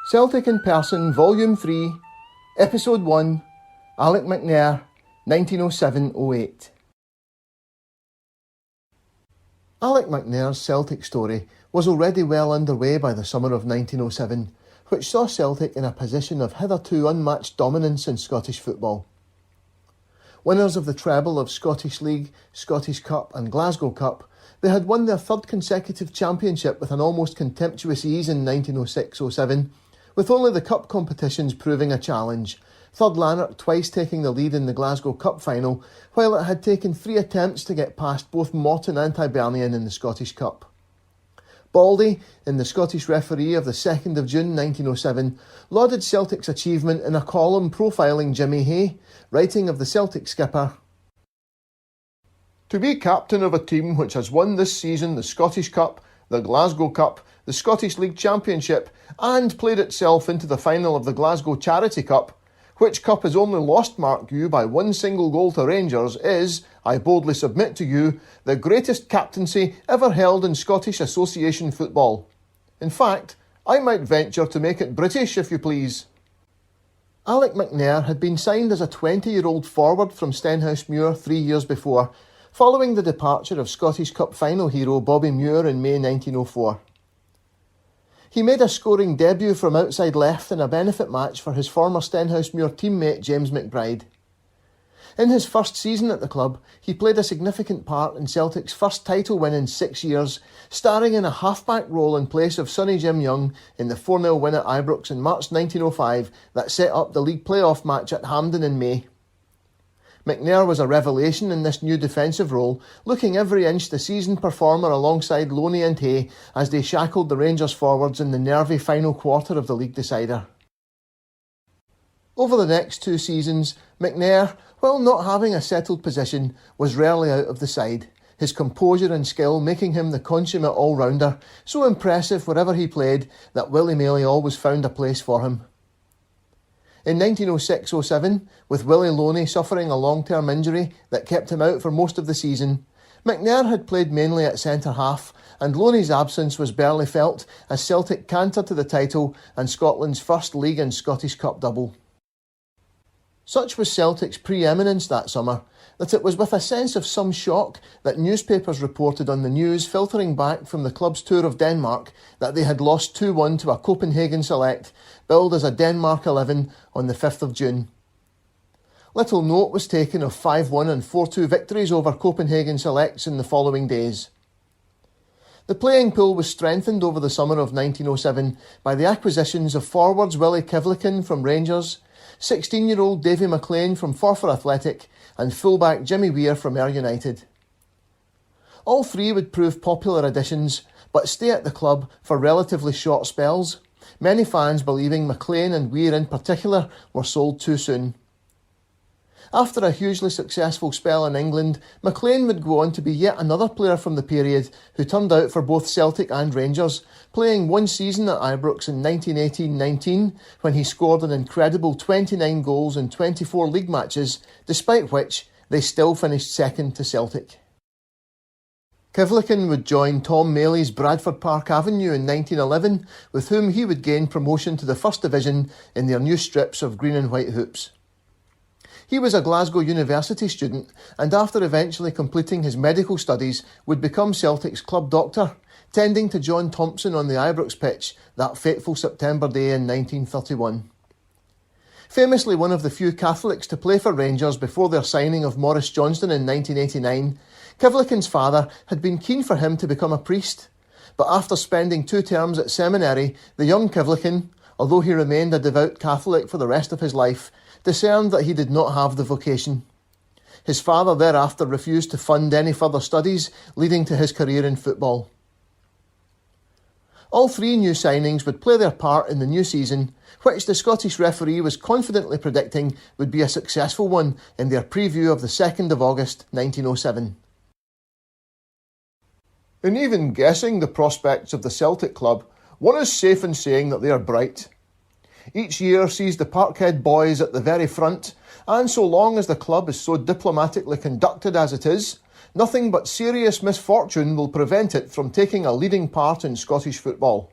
Celtic in Person, Volume 3, Episode 1, Alec McNair, 1907-08. Alec McNair's Celtic story was already well underway by the summer of 1907, which saw Celtic in a position of hitherto unmatched dominance in Scottish football. Winners of the treble of Scottish League, Scottish Cup and Glasgow Cup, they had won their third consecutive championship with an almost contemptuous ease in 1906-07, with only the cup competitions proving a challenge, Third Lanark twice taking the lead in the Glasgow Cup final, while it had taken 3 attempts to get past both Morton and Hibernian in the Scottish Cup. Baldy, in the Scottish Referee of the 2nd of June 1907, lauded Celtic's achievement in a column profiling Jimmy Hay, writing of the Celtic skipper, "To be captain of a team which has won this season the Scottish Cup, the Glasgow Cup, the Scottish League Championship, and played itself into the final of the Glasgow Charity Cup, which cup is only lost, mark you, by 1 single goal to Rangers, is, I boldly submit to you, the greatest captaincy ever held in Scottish Association football. In fact, I might venture to make it British, if you please." Alec McNair had been signed as a 20-year-old forward from Stenhousemuir 3 years before, following the departure of Scottish Cup final hero Bobby Muir in May 1904. He made a scoring debut from outside left in a benefit match for his former Stenhousemuir teammate James McBride. In his first season at the club, he played a significant part in Celtic's first title win in 6 years, starring in a half-back role in place of Sonny Jim Young in the 4-0 win at Ibrox in March 1905 that set up the league playoff match at Hampden in May. McNair was a revelation in this new defensive role, looking every inch the seasoned performer alongside Loney and Hay as they shackled the Rangers forwards in the nervy final quarter of the league decider. Over the next 2 seasons, McNair, while not having a settled position, was rarely out of the side, his composure and skill making him the consummate all-rounder, so impressive wherever he played that Willie Maley always found a place for him. In 1906-07, with Willie Loney suffering a long-term injury that kept him out for most of the season, McNair had played mainly at centre-half, and Loney's absence was barely felt as Celtic cantered to the title and Scotland's first League and Scottish Cup double. Such was Celtic's pre-eminence that summer, that it was with a sense of some shock that newspapers reported on the news filtering back from the club's tour of Denmark that they had lost 2-1 to a Copenhagen select, billed as a Denmark 11 on the 5th of June. Little note was taken of 5-1 and 4-2 victories over Copenhagen selects in the following days. The playing pool was strengthened over the summer of 1907 by the acquisitions of forwards Willie Kivlikin from Rangers, 16-year-old Davy McLean from Forfar Athletic and fullback Jimmy Weir from Ayr United. All 3 would prove popular additions, but stay at the club for relatively short spells, many fans believing McLean and Weir in particular were sold too soon. After a hugely successful spell in England, McLean would go on to be yet another player from the period who turned out for both Celtic and Rangers, playing 1 season at Ibrox in 1918-19 when he scored an incredible 29 goals in 24 league matches, despite which they still finished second to Celtic. Kivlikin would join Tom Maley's Bradford Park Avenue in 1911, with whom he would gain promotion to the First Division in their new strips of green and white hoops. He was a Glasgow University student and after eventually completing his medical studies would become Celtic's club doctor, tending to John Thompson on the Ibrox pitch that fateful September day in 1931. Famously one of the few Catholics to play for Rangers before their signing of Maurice Johnston in 1989, Kivlikin's father had been keen for him to become a priest, but after spending 2 terms at seminary, the young Kivlikin, although he remained a devout Catholic for the rest of his life, discerned that he did not have the vocation. His father thereafter refused to fund any further studies, leading to his career in football. All 3 new signings would play their part in the new season, which the Scottish referee was confidently predicting would be a successful one in their preview of the 2nd of August 1907. In even guessing the prospects of the Celtic club, one is safe in saying that they are bright. Each year sees the Parkhead boys at the very front, and so long as the club is so diplomatically conducted as it is, nothing but serious misfortune will prevent it from taking a leading part in Scottish football.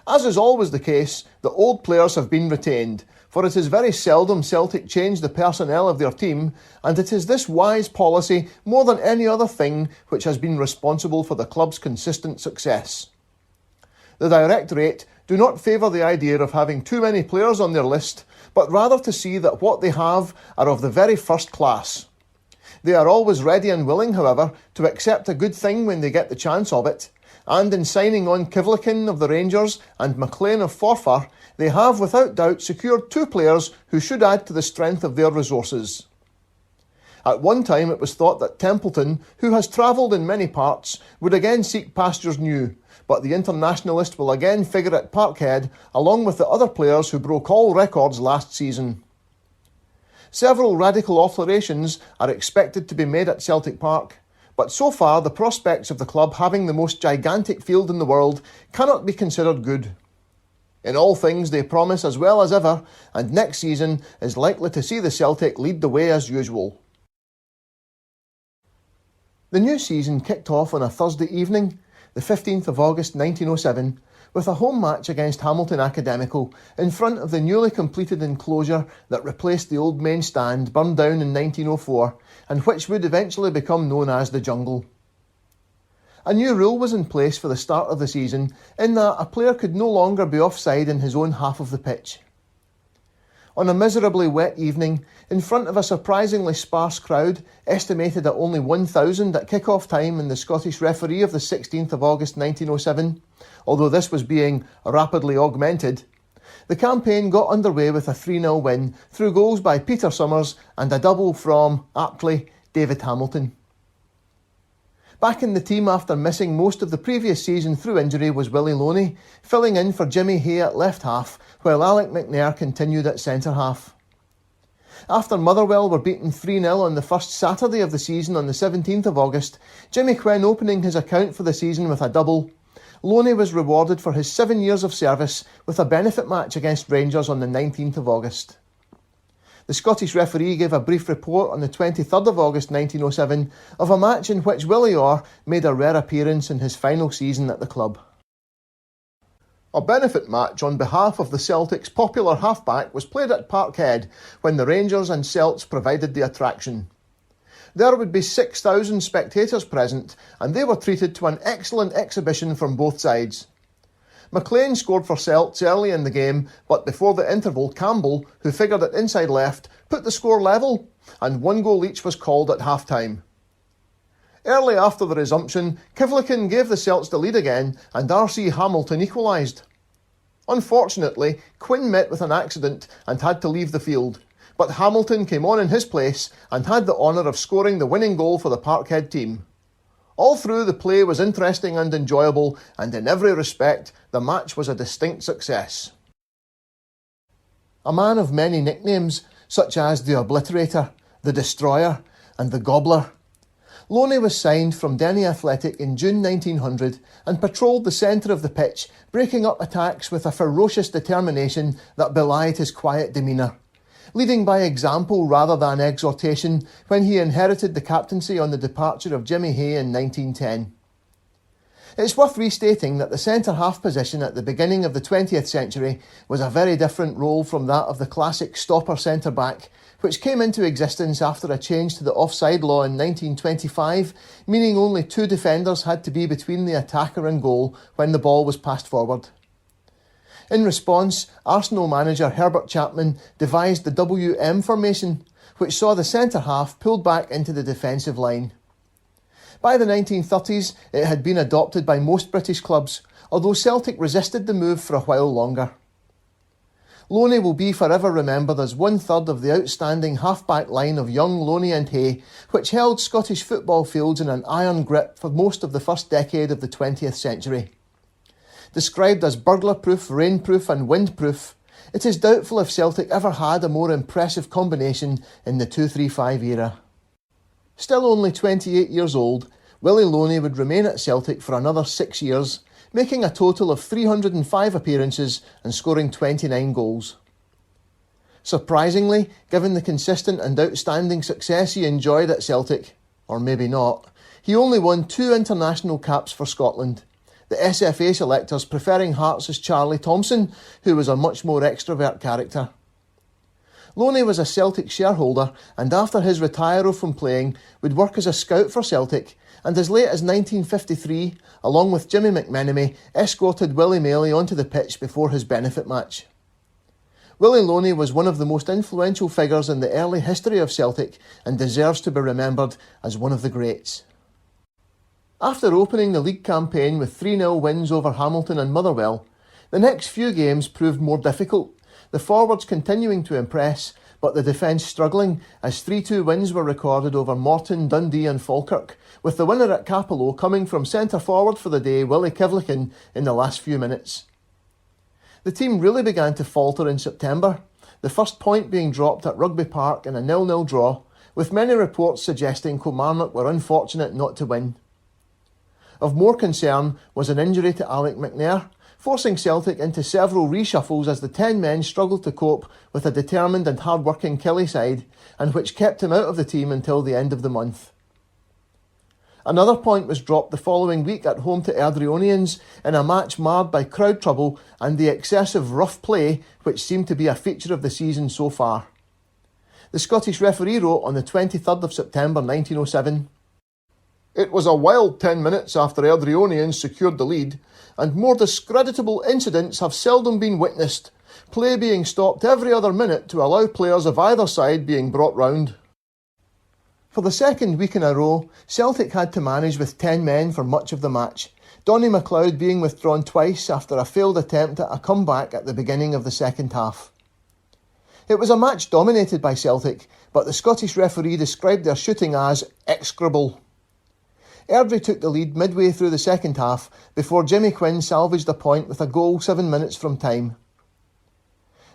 As is always the case, the old players have been retained, for it is very seldom Celtic change the personnel of their team, and it is this wise policy, more than any other thing, which has been responsible for the club's consistent success. The Directorate do not favour the idea of having too many players on their list, but rather to see that what they have are of the very first class. They are always ready and willing, however, to accept a good thing when they get the chance of it, and in signing on Kivlikin of the Rangers and McLean of Forfar, they have without doubt secured two players who should add to the strength of their resources. At one time it was thought that Templeton, who has travelled in many parts, would again seek pastures new, but the internationalist will again figure at Parkhead along with the other players who broke all records last season. Several radical alterations are expected to be made at Celtic Park, but so far the prospects of the club having the most gigantic field in the world cannot be considered good. In all things they promise as well as ever, and next season is likely to see the Celtic lead the way as usual. The new season kicked off on a Thursday evening, the 15th of August 1907, with a home match against Hamilton Academical in front of the newly completed enclosure that replaced the old main stand burned down in 1904 and which would eventually become known as the Jungle. A new rule was in place for the start of the season in that a player could no longer be offside in his own half of the pitch. On a miserably wet evening, in front of a surprisingly sparse crowd, estimated at only 1,000 at kick-off time in the Scottish referee of the 16th of August 1907, although this was being rapidly augmented, the campaign got underway with a 3-0 win through goals by Peter Summers and a double from, aptly, David Hamilton. Back in the team after missing most of the previous season through injury was Willie Loney, filling in for Jimmy Hay at left half, while Alec McNair continued at centre half. After Motherwell were beaten 3-0 on the first Saturday of the season on the 17th of August, Jimmy Quinn opening his account for the season with a double, Loney was rewarded for his 7 years of service with a benefit match against Rangers on the 19th of August. The Scottish referee gave a brief report on the 23rd of August 1907 of a match in which Willie Orr made a rare appearance in his final season at the club. A benefit match on behalf of the Celtic's popular halfback was played at Parkhead when the Rangers and Celts provided the attraction. There would be 6,000 spectators present, and they were treated to an excellent exhibition from both sides. McLean scored for Celts early in the game, but before the interval, Campbell, who figured at inside left, put the score level, and 1 goal each was called at half-time. Early after the resumption, Kivlikin gave the Celts the lead again, and R.C. Hamilton equalised. Unfortunately, Quinn met with an accident and had to leave the field, but Hamilton came on in his place and had the honour of scoring the winning goal for the Parkhead team. All through, the play was interesting and enjoyable, and in every respect, the match was a distinct success. A man of many nicknames, such as the Obliterator, the Destroyer, and the Gobbler, Loney was signed from Denny Athletic in June 1900 and patrolled the centre of the pitch, breaking up attacks with a ferocious determination that belied his quiet demeanour, leading by example rather than exhortation when he inherited the captaincy on the departure of Jimmy Hay in 1910. It's worth restating that the centre-half position at the beginning of the 20th century was a very different role from that of the classic stopper centre-back, which came into existence after a change to the offside law in 1925, meaning only 2 defenders had to be between the attacker and goal when the ball was passed forward. In response, Arsenal manager Herbert Chapman devised the WM formation, which saw the centre-half pulled back into the defensive line. By the 1930s, it had been adopted by most British clubs, although Celtic resisted the move for a while longer. Loney will be forever remembered as 1/3 of the outstanding half-back line of young Loney and Hay, which held Scottish football fields in an iron grip for most of the first decade of the 20th century. Described as burglar-proof, rain-proof and wind-proof, it is doubtful if Celtic ever had a more impressive combination in the 2-3-5 era. Still only 28 years old, Willie Loney would remain at Celtic for another 6 years, making a total of 305 appearances and scoring 29 goals. Surprisingly, given the consistent and outstanding success he enjoyed at Celtic, or maybe not, he only won 2 international caps for Scotland, the SFA selectors preferring Hearts' Charlie Thompson, who was a much more extrovert character. Loney was a Celtic shareholder and after his retirement from playing would work as a scout for Celtic and as late as 1953, along with Jimmy McMenemy, escorted Willie Maley onto the pitch before his benefit match. Willie Loney was one of the most influential figures in the early history of Celtic and deserves to be remembered as one of the greats. After opening the league campaign with 3-0 wins over Hamilton and Motherwell, the next few games proved more difficult, the forwards continuing to impress, but the defence struggling as 3-2 wins were recorded over Morton, Dundee and Falkirk, with the winner at Capello coming from centre-forward for the day Willie Kivlickin in the last few minutes. The team really began to falter in September, the first point being dropped at Rugby Park in a 0-0 draw, with many reports suggesting Kilmarnock were unfortunate not to win. Of more concern was an injury to Alec McNair, forcing Celtic into several reshuffles as the 10 men struggled to cope with a determined and hard-working Killie side, and which kept him out of the team until the end of the month. Another point was dropped the following week at home to Airdrieonians in a match marred by crowd trouble and the excessive rough play which seemed to be a feature of the season so far. The Scottish referee wrote on the 23rd of September 1907, "It was a wild 10 minutes after Airdrieonians secured the lead, and more discreditable incidents have seldom been witnessed, play being stopped every other minute to allow players of either side being brought round." For the second week in a row, Celtic had to manage with 10 men for much of the match, Donny McLeod being withdrawn twice after a failed attempt at a comeback at the beginning of the second half. It was a match dominated by Celtic, but the Scottish referee described their shooting as execrable. Airdrie took the lead midway through the second half before Jimmy Quinn salvaged a point with a goal 7 minutes from time.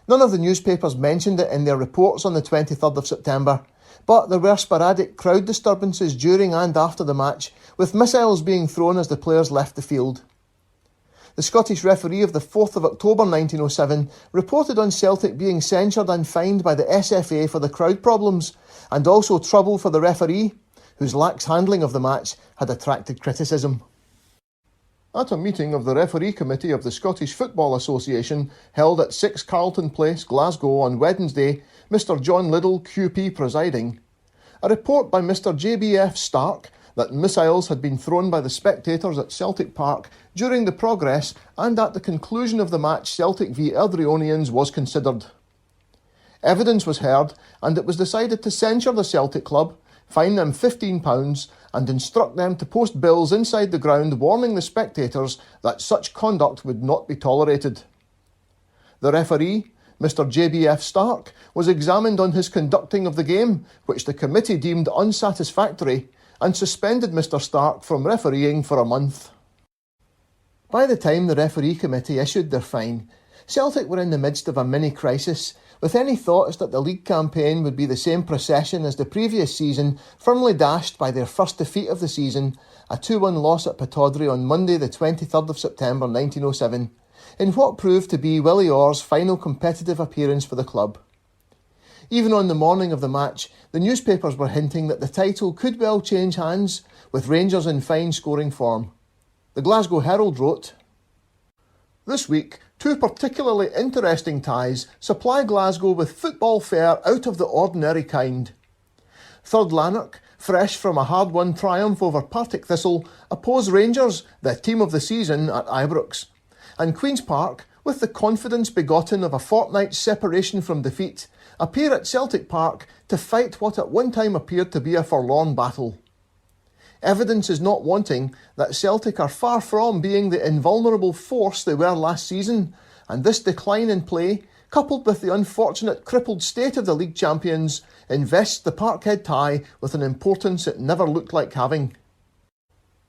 None of the newspapers mentioned it in their reports on the 23rd of September, but there were sporadic crowd disturbances during and after the match, with missiles being thrown as the players left the field. The Scottish referee of the 4th of October 1907 reported on Celtic being censured and fined by the SFA for the crowd problems, and also trouble for the referee, whose lax handling of the match had attracted criticism. At a meeting of the referee committee of the Scottish Football Association held at 6 Carlton Place, Glasgow on Wednesday, Mr John Liddell QP presiding, a report by Mr JBF Stark that missiles had been thrown by the spectators at Celtic Park during the progress and at the conclusion of the match Celtic v Airdrieonians was considered. Evidence was heard and it was decided to censure the Celtic club, fine them £15 and instruct them to post bills inside the ground warning the spectators that such conduct would not be tolerated. The referee, Mr JBF Stark, was examined on his conducting of the game, which the committee deemed unsatisfactory, and suspended Mr Stark from refereeing for a month. By the time the referee committee issued their fine, Celtic were in the midst of a mini-crisis, with any thoughts that the league campaign would be the same procession as the previous season firmly dashed by their first defeat of the season, a 2-1 loss at Pittodrie on Monday the 23rd of September 1907, in what proved to be Willie Orr's final competitive appearance for the club. Even on the morning of the match, the newspapers were hinting that the title could well change hands, with Rangers in fine scoring form. The Glasgow Herald wrote, "This week, 2 particularly interesting ties supply Glasgow with football fare out of the ordinary kind. Third Lanark, fresh from a hard-won triumph over Partick Thistle, oppose Rangers, the team of the season, at Ibrox. And Queen's Park, with the confidence begotten of a fortnight's separation from defeat, appear at Celtic Park to fight what at one time appeared to be a forlorn battle. Evidence is not wanting that Celtic are far from being the invulnerable force they were last season, and this decline in play, coupled with the unfortunate crippled state of the league champions, invests the Parkhead tie with an importance it never looked like having."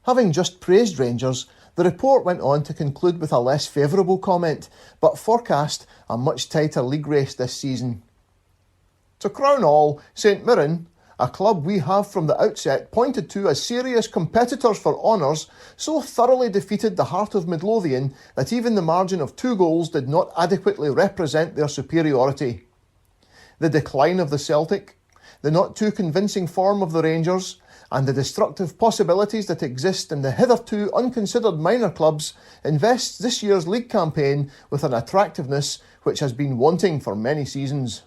Having just praised Rangers, the report went on to conclude with a less favourable comment, but forecast a much tighter league race this season. "To crown all, St Mirren, a club we have from the outset pointed to as serious competitors for honours, so thoroughly defeated the heart of Midlothian that even the margin of 2 goals did not adequately represent their superiority. The decline of the Celtic, the not too convincing form of the Rangers, and the destructive possibilities that exist in the hitherto unconsidered minor clubs invests this year's league campaign with an attractiveness which has been wanting for many seasons.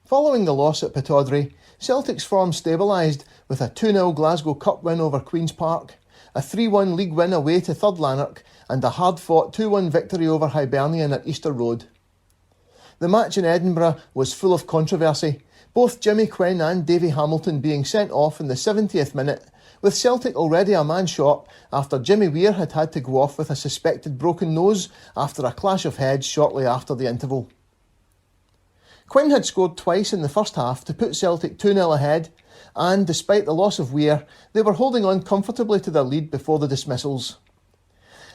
Following the loss at Pittodrie, Celtic's form stabilised with a 2-0 Glasgow Cup win over Queen's Park, a 3-1 league win away to Third Lanark, and a hard-fought 2-1 victory over Hibernian at Easter Road. The match in Edinburgh was full of controversy, both Jimmy Quinn and Davy Hamilton being sent off in the 70th minute, with Celtic already a man short after Jimmy Weir had to go off with a suspected broken nose after a clash of heads shortly after the interval. Quinn had scored twice in the first half to put Celtic 2-0 ahead, and despite the loss of Weir, they were holding on comfortably to their lead before the dismissals.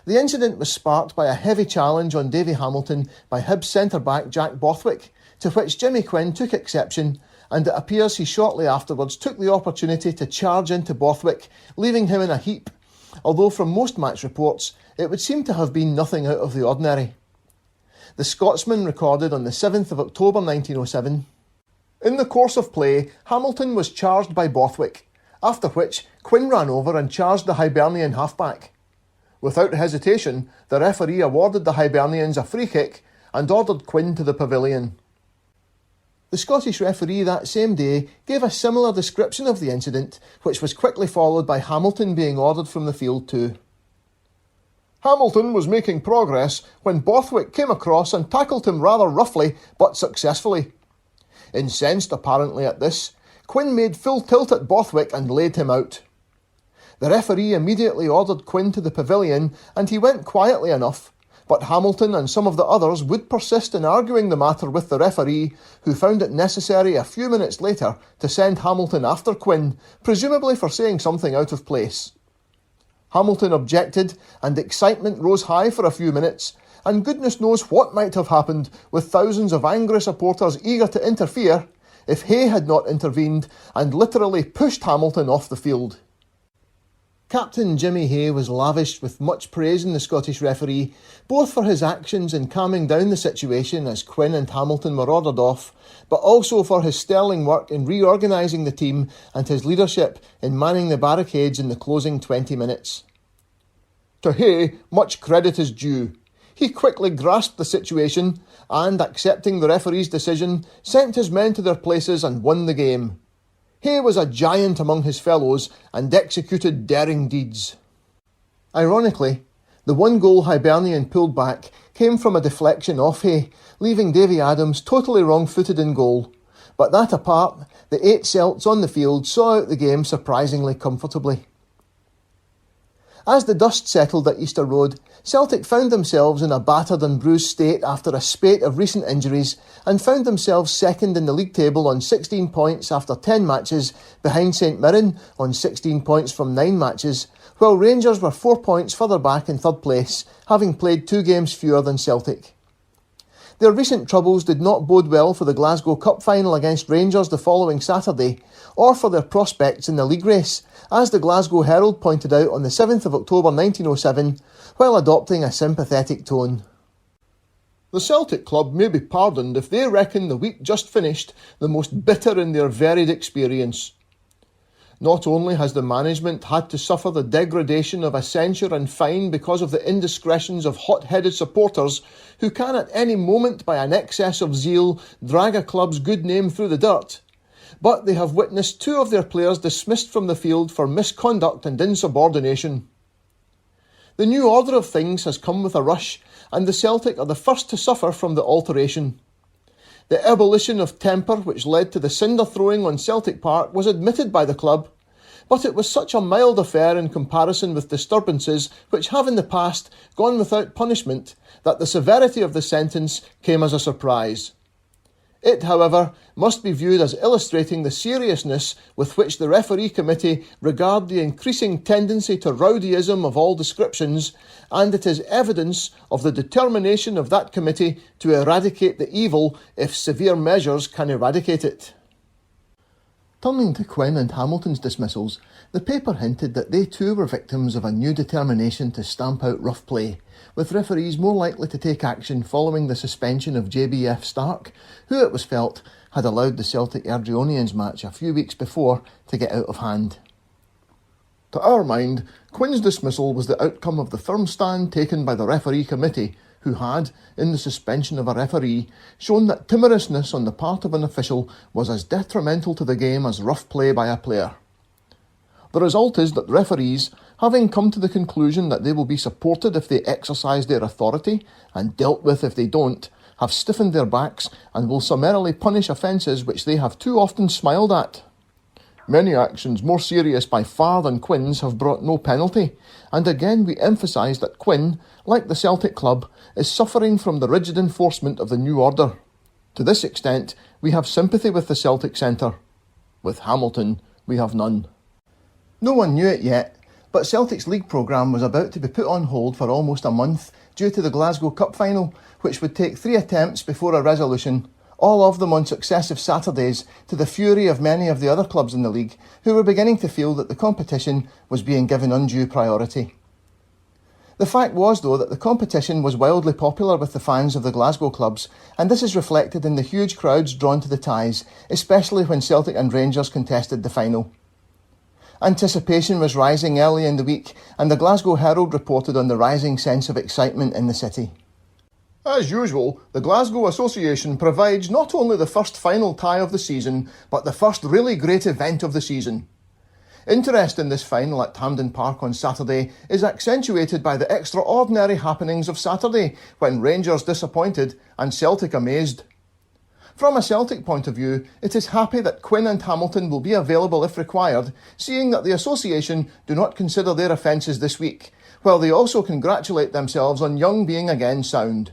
The incident was sparked by a heavy challenge on Davy Hamilton by Hibs centre-back Jack Borthwick, to which Jimmy Quinn took exception, and it appears he shortly afterwards took the opportunity to charge into Borthwick, leaving him in a heap, although from most match reports it would seem to have been nothing out of the ordinary. The Scotsman recorded on the 7th of October 1907, "In the course of play, Hamilton was charged by Borthwick, after which Quinn ran over and charged the Hibernian halfback. Without hesitation, the referee awarded the Hibernians a free kick and ordered Quinn to the pavilion." The Scottish referee that same day gave a similar description of the incident, which was quickly followed by Hamilton being ordered from the field too. "Hamilton was making progress when Borthwick came across and tackled him rather roughly but successfully. Incensed apparently at this, Quinn made full tilt at Borthwick and laid him out. The referee immediately ordered Quinn to the pavilion and he went quietly enough, but Hamilton and some of the others would persist in arguing the matter with the referee, who found it necessary a few minutes later to send Hamilton after Quinn, presumably for saying something out of place. Hamilton objected and excitement rose high for a few minutes, and goodness knows what might have happened with thousands of angry supporters eager to interfere if Hay had not intervened and literally pushed Hamilton off the field. Captain Jimmy Hay was lavished with much praise in the Scottish referee, both for his actions in calming down the situation as Quinn and Hamilton were ordered off, but also for his sterling work in reorganising the team and his leadership in manning the barricades in the closing 20 minutes. To Hay, much credit is due. He quickly grasped the situation and, accepting the referee's decision, sent his men to their places and won the game. Hay was a giant among his fellows and executed daring deeds." Ironically, the one goal Hibernian pulled back came from a deflection off Hay, leaving Davy Adams totally wrong-footed in goal. But that apart, the 8 Celts on the field saw out the game surprisingly comfortably. As the dust settled at Easter Road, Celtic found themselves in a battered and bruised state after a spate of recent injuries and found themselves second in the league table on 16 points after 10 matches, behind St Mirren on 16 points from 9 matches, while Rangers were 4 points further back in third place, having played 2 games fewer than Celtic. Their recent troubles did not bode well for the Glasgow Cup final against Rangers the following Saturday, or for their prospects in the league race, as the Glasgow Herald pointed out on the 7th of October 1907, while adopting a sympathetic tone. "The Celtic club may be pardoned if they reckon the week just finished the most bitter in their varied experience. Not only has the management had to suffer the degradation of a censure and fine because of the indiscretions of hot-headed supporters who can at any moment by an excess of zeal drag a club's good name through the dirt, but they have witnessed 2 of their players dismissed from the field for misconduct and insubordination. The new order of things has come with a rush, and the Celtic are the first to suffer from the alteration. The ebullition of temper which led to the cinder throwing on Celtic Park was admitted by the club, but it was such a mild affair in comparison with disturbances which have in the past gone without punishment that the severity of the sentence came as a surprise. It, however, must be viewed as illustrating the seriousness with which the referee committee regard the increasing tendency to rowdyism of all descriptions, and it is evidence of the determination of that committee to eradicate the evil if severe measures can eradicate it." Turning to Quinn and Hamilton's dismissals, the paper hinted that they too were victims of a new determination to stamp out rough play, with referees more likely to take action following the suspension of JBF Stark, who, it was felt, had allowed the Celtic Airdrieonians match a few weeks before to get out of hand. To our mind, Quinn's dismissal was the outcome of the firm stand taken by the referee committee, who had, in the suspension of a referee, shown that timorousness on the part of an official was as detrimental to the game as rough play by a player. The result is that referees, having come to the conclusion that they will be supported if they exercise their authority and dealt with if they don't, have stiffened their backs and will summarily punish offences which they have too often smiled at. Many actions more serious by far than Quinn's have brought no penalty, and again we emphasise that Quinn, like the Celtic club, is suffering from the rigid enforcement of the new order. To this extent, we have sympathy with the Celtic centre. With Hamilton, we have none. No one knew it yet, but Celtic's league programme was about to be put on hold for almost a month due to the Glasgow Cup final, which would take 3 attempts before a resolution, all of them on successive Saturdays, to the fury of many of the other clubs in the league, who were beginning to feel that the competition was being given undue priority. The fact was, though, that the competition was wildly popular with the fans of the Glasgow clubs, and this is reflected in the huge crowds drawn to the ties, especially when Celtic and Rangers contested the final. Anticipation was rising early in the week, and the Glasgow Herald reported on the rising sense of excitement in the city. As usual, the Glasgow Association provides not only the first final tie of the season, but the first really great event of the season. Interest in this final at Hampden Park on Saturday is accentuated by the extraordinary happenings of Saturday, when Rangers disappointed and Celtic amazed. From a Celtic point of view, it is happy that Quinn and Hamilton will be available if required, seeing that the Association do not consider their offences this week, while they also congratulate themselves on Young being again sound.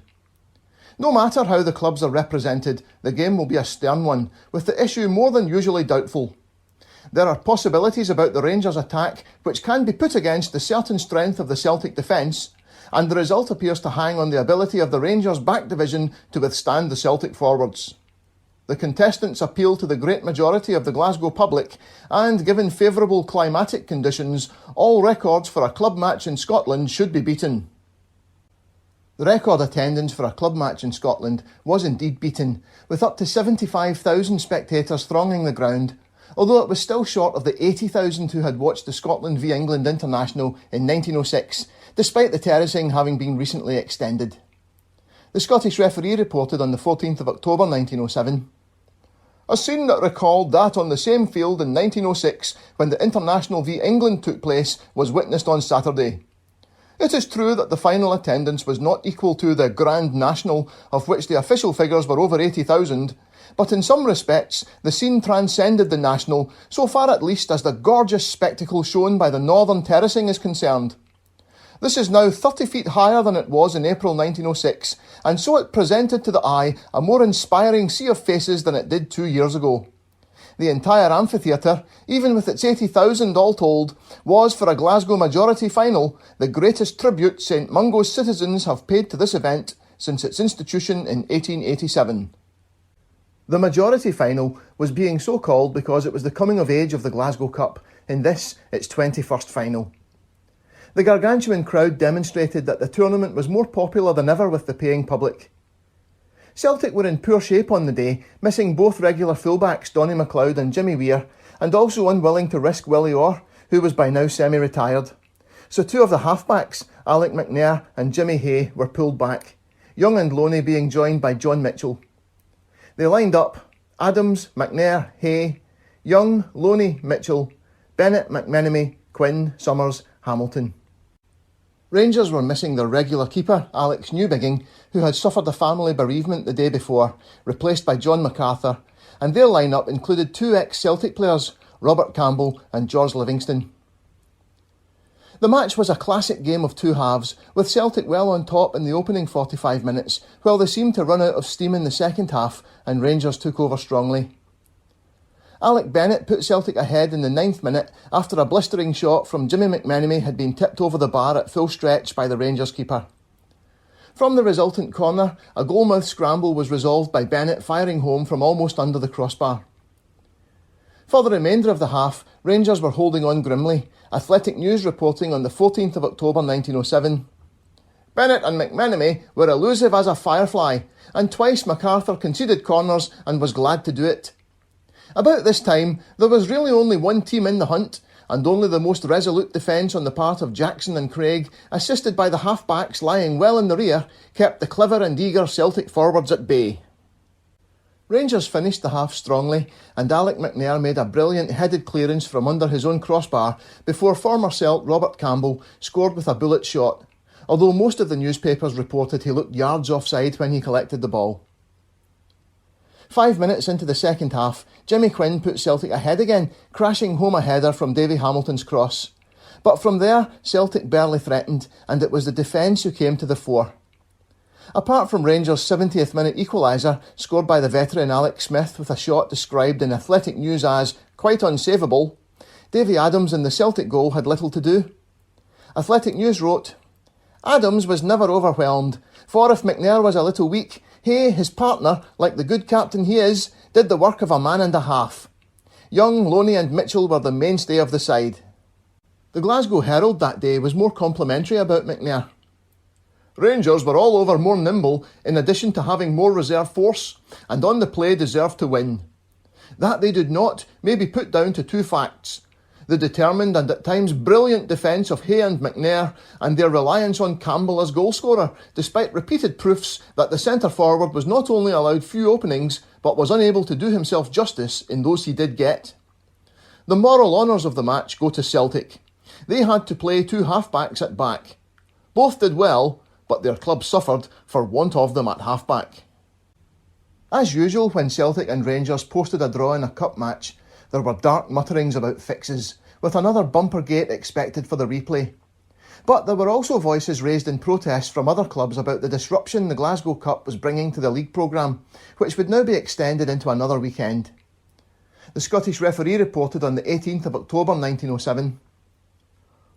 No matter how the clubs are represented, the game will be a stern one, with the issue more than usually doubtful. There are possibilities about the Rangers' attack which can be put against the certain strength of the Celtic defence, and the result appears to hang on the ability of the Rangers' back division to withstand the Celtic forwards. The contestants appeal to the great majority of the Glasgow public, and given favourable climatic conditions, all records for a club match in Scotland should be beaten. The record attendance for a club match in Scotland was indeed beaten, with up to 75,000 spectators thronging the ground, although it was still short of the 80,000 who had watched the Scotland v England International in 1906, despite the terracing having been recently extended. The Scottish referee reported on the 14th of October 1907, "A scene that recalled that on the same field in 1906, when the International v England took place, was witnessed on Saturday. It is true that the final attendance was not equal to the Grand National, of which the official figures were over 80,000, but in some respects the scene transcended the National, so far at least as the gorgeous spectacle shown by the northern terracing is concerned. This is now 30 feet higher than it was in April 1906, and so it presented to the eye a more inspiring sea of faces than it did 2 years ago. The entire amphitheatre, even with its 80,000 all told, was, for a Glasgow majority final, the greatest tribute St Mungo's citizens have paid to this event since its institution in 1887. The majority final was being so called because it was the coming of age of the Glasgow Cup, in this, its 21st final. The gargantuan crowd demonstrated that the tournament was more popular than ever with the paying public. Celtic were in poor shape on the day, missing both regular fullbacks Donny McLeod and Jimmy Weir, and also unwilling to risk Willie Orr, who was by now semi-retired. So 2 of the halfbacks, Alec McNair and Jimmy Hay, were pulled back, Young and Loney being joined by John Mitchell. They lined up Adams, McNair, Hay, Young, Loney, Mitchell, Bennett, McMenemy, Quinn, Summers, Hamilton. Rangers were missing their regular keeper, Alex Newbigging, who had suffered a family bereavement the day before, replaced by John MacArthur, and their line-up included 2 ex-Celtic players, Robert Campbell and George Livingston. The match was a classic game of 2 halves, with Celtic well on top in the opening 45 minutes, while they seemed to run out of steam in the second half and Rangers took over strongly. Alec Bennett put Celtic ahead in the 9th minute after a blistering shot from Jimmy McMenemy had been tipped over the bar at full stretch by the Rangers keeper. From the resultant corner, a goalmouth scramble was resolved by Bennett firing home from almost under the crossbar. For the remainder of the half, Rangers were holding on grimly, Athletic News reporting on the 14th of October 1907. Bennett and McMenemy were elusive as a firefly, and twice MacArthur conceded corners and was glad to do it. About this time, there was really only one team in the hunt, and only the most resolute defence on the part of Jackson and Craig, assisted by the half-backs lying well in the rear, kept the clever and eager Celtic forwards at bay. Rangers finished the half strongly, and Alec McNair made a brilliant headed clearance from under his own crossbar before former Celt Robert Campbell scored with a bullet shot, although most of the newspapers reported he looked yards offside when he collected the ball. 5 minutes into the second half, Jimmy Quinn put Celtic ahead again, crashing home a header from Davy Hamilton's cross. But from there, Celtic barely threatened, and it was the defence who came to the fore. Apart from Rangers' 70th minute equaliser, scored by the veteran Alex Smith with a shot described in Athletic News as quite unsavable, Davy Adams in the Celtic goal had little to do. Athletic News wrote, "Adams was never overwhelmed, for if McNair was a little weak, he, his partner, like the good captain he is, did the work of a man and a half. Young, Loney and Mitchell were the mainstay of the side." The Glasgow Herald that day was more complimentary about McNair. "Rangers were all over more nimble in addition to having more reserve force, and on the play deserved to win. That they did not may be put down to two facts: the determined and at times brilliant defence of Hay and McNair, and their reliance on Campbell as goalscorer, despite repeated proofs that the centre-forward was not only allowed few openings, but was unable to do himself justice in those he did get. The moral honours of the match go to Celtic. They had to play two half-backs at back. Both did well, but their club suffered for want of them at half-back." As usual, when Celtic and Rangers posted a draw in a cup match, there were dark mutterings about fixes, with another bumper gate expected for the replay. But there were also voices raised in protest from other clubs about the disruption the Glasgow Cup was bringing to the league programme, which would now be extended into another weekend. The Scottish referee reported on the 18th of October 1907,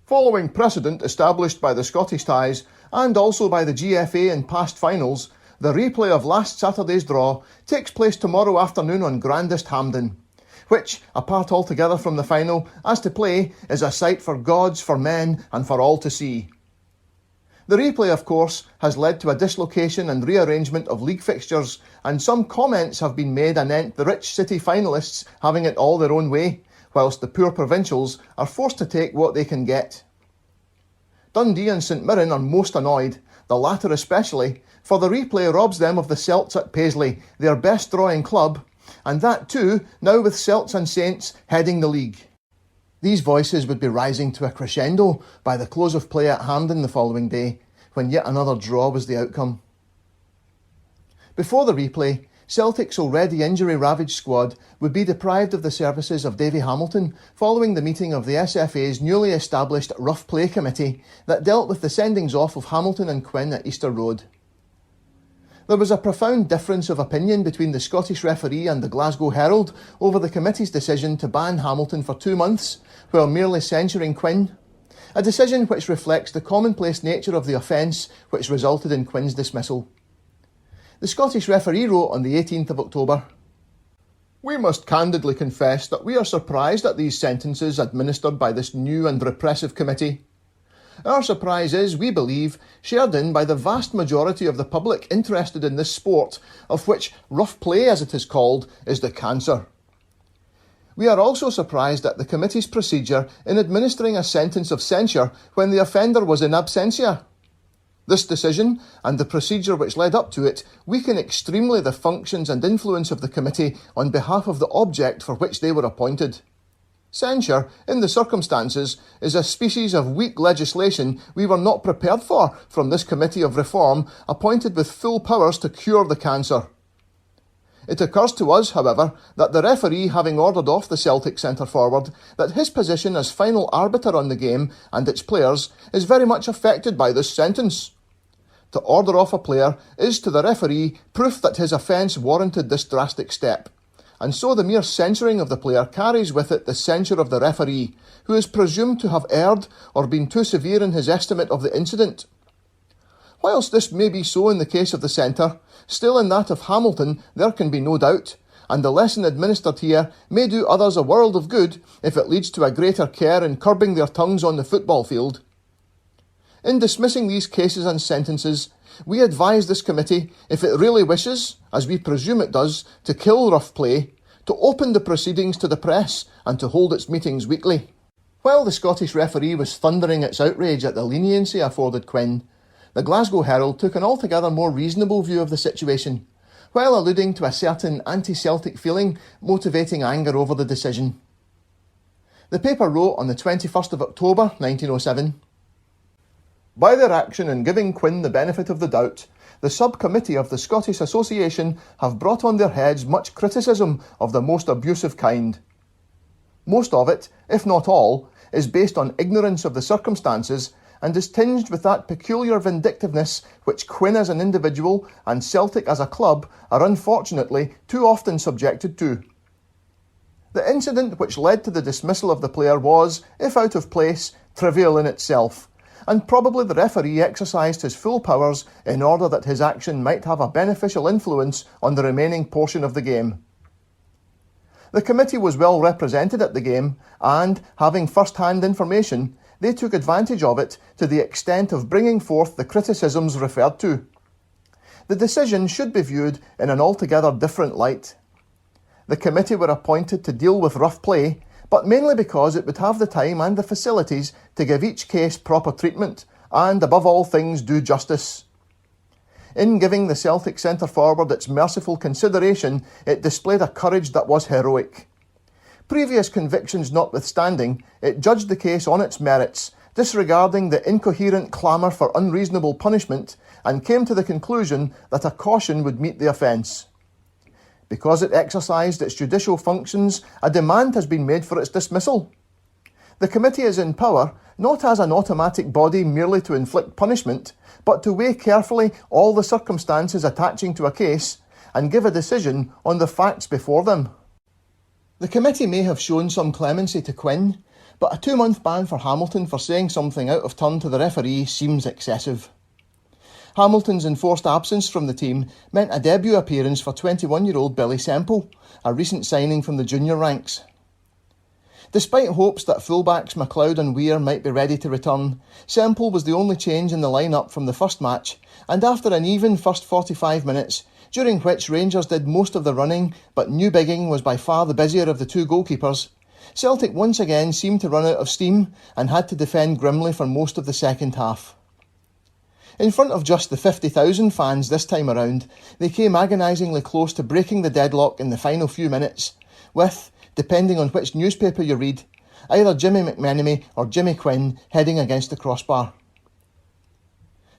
"Following precedent established by the Scottish ties and also by the GFA in past finals, the replay of last Saturday's draw takes place tomorrow afternoon on Grandest Hampden, which, apart altogether from the final, as to play, is a sight for gods, for men, and for all to see. The replay, of course, has led to a dislocation and rearrangement of league fixtures, and some comments have been made anent the rich City finalists having it all their own way, whilst the poor provincials are forced to take what they can get. Dundee and St Mirren are most annoyed, the latter especially, for the replay robs them of the Celts at Paisley, their best drawing club, and that too now with Celts and Saints heading the league." These voices would be rising to a crescendo by the close of play at Hampden the following day, when yet another draw was the outcome. Before the replay, Celtic's already injury-ravaged squad would be deprived of the services of Davy Hamilton following the meeting of the SFA's newly established Rough Play Committee that dealt with the sendings off of Hamilton and Quinn at Easter Road. There was a profound difference of opinion between the Scottish referee and the Glasgow Herald over the committee's decision to ban Hamilton for 2 months, while merely censuring Quinn, a decision which reflects the commonplace nature of the offence which resulted in Quinn's dismissal. The Scottish referee wrote on the 18th of October, "We must candidly confess that we are surprised at these sentences administered by this new and repressive committee. Our surprise is, we believe, shared in by the vast majority of the public interested in this sport, of which rough play, as it is called, is the cancer. We are also surprised at the committee's procedure in administering a sentence of censure when the offender was in absentia. This decision, and the procedure which led up to it, weaken extremely the functions and influence of the committee on behalf of the object for which they were appointed. Censure, in the circumstances, is a species of weak legislation we were not prepared for from this Committee of Reform, appointed with full powers to cure the cancer. It occurs to us, however, that the referee, having ordered off the Celtic centre-forward, that his position as final arbiter on the game and its players is very much affected by this sentence. To order off a player is to the referee proof that his offence warranted this drastic step, and so the mere censuring of the player carries with it the censure of the referee, who is presumed to have erred or been too severe in his estimate of the incident. Whilst this may be so in the case of the centre, still in that of Hamilton there can be no doubt, and the lesson administered here may do others a world of good if it leads to a greater care in curbing their tongues on the football field. In dismissing these cases and sentences, we advise this committee, if it really wishes, as we presume it does, to kill rough play, to open the proceedings to the press and to hold its meetings weekly. While the Scottish referee was thundering its outrage at the leniency afforded Quinn, the Glasgow Herald took an altogether more reasonable view of the situation, while alluding to a certain anti-Celtic feeling motivating anger over the decision. The paper wrote on the 21st of October 1907, "By their action in giving Quinn the benefit of the doubt, the subcommittee of the Scottish Association have brought on their heads much criticism of the most abusive kind. Most of it, if not all, is based on ignorance of the circumstances and is tinged with that peculiar vindictiveness which Quinn as an individual and Celtic as a club are unfortunately too often subjected to. The incident which led to the dismissal of the player was, if out of place, trivial in itself, and probably the referee exercised his full powers in order that his action might have a beneficial influence on the remaining portion of the game. The committee was well represented at the game, and, having first-hand information, they took advantage of it to the extent of bringing forth the criticisms referred to. The decision should be viewed in an altogether different light. The committee were appointed to deal with rough play, but mainly because it would have the time and the facilities to give each case proper treatment, and above all things do justice. In giving the Celtic centre-forward its merciful consideration, it displayed a courage that was heroic. Previous convictions notwithstanding, it judged the case on its merits, disregarding the incoherent clamour for unreasonable punishment, and came to the conclusion that a caution would meet the offence. Because it exercised its judicial functions, a demand has been made for its dismissal. The committee is in power, not as an automatic body merely to inflict punishment, but to weigh carefully all the circumstances attaching to a case, and give a decision on the facts before them. The committee may have shown some clemency to Quinn, but a 2-month ban for Hamilton for saying something out of turn to the referee seems excessive. Hamilton's enforced absence from the team meant a debut appearance for 21-year-old Billy Semple, a recent signing from the junior ranks. Despite hopes that fullbacks McLeod and Weir might be ready to return, Semple was the only change in the line-up from the first match, and after an even first 45 minutes, during which Rangers did most of the running but New Bigging was by far the busier of the two goalkeepers, Celtic once again seemed to run out of steam and had to defend grimly for most of the second half. In front of just the 50,000 fans this time around, they came agonisingly close to breaking the deadlock in the final few minutes, with, depending on which newspaper you read, either Jimmy McMenemy or Jimmy Quinn heading against the crossbar.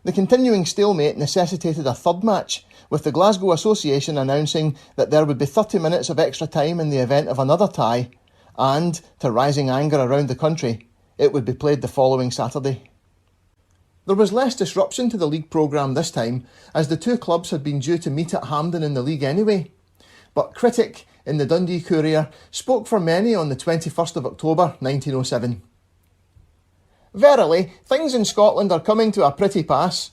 The continuing stalemate necessitated a third match, with the Glasgow Association announcing that there would be 30 minutes of extra time in the event of another tie, and, to rising anger around the country, it would be played the following Saturday. There was less disruption to the league programme this time, as the two clubs had been due to meet at Hampden in the league anyway, but Critic in the Dundee Courier spoke for many on the 21st of October 1907. "Verily, things in Scotland are coming to a pretty pass.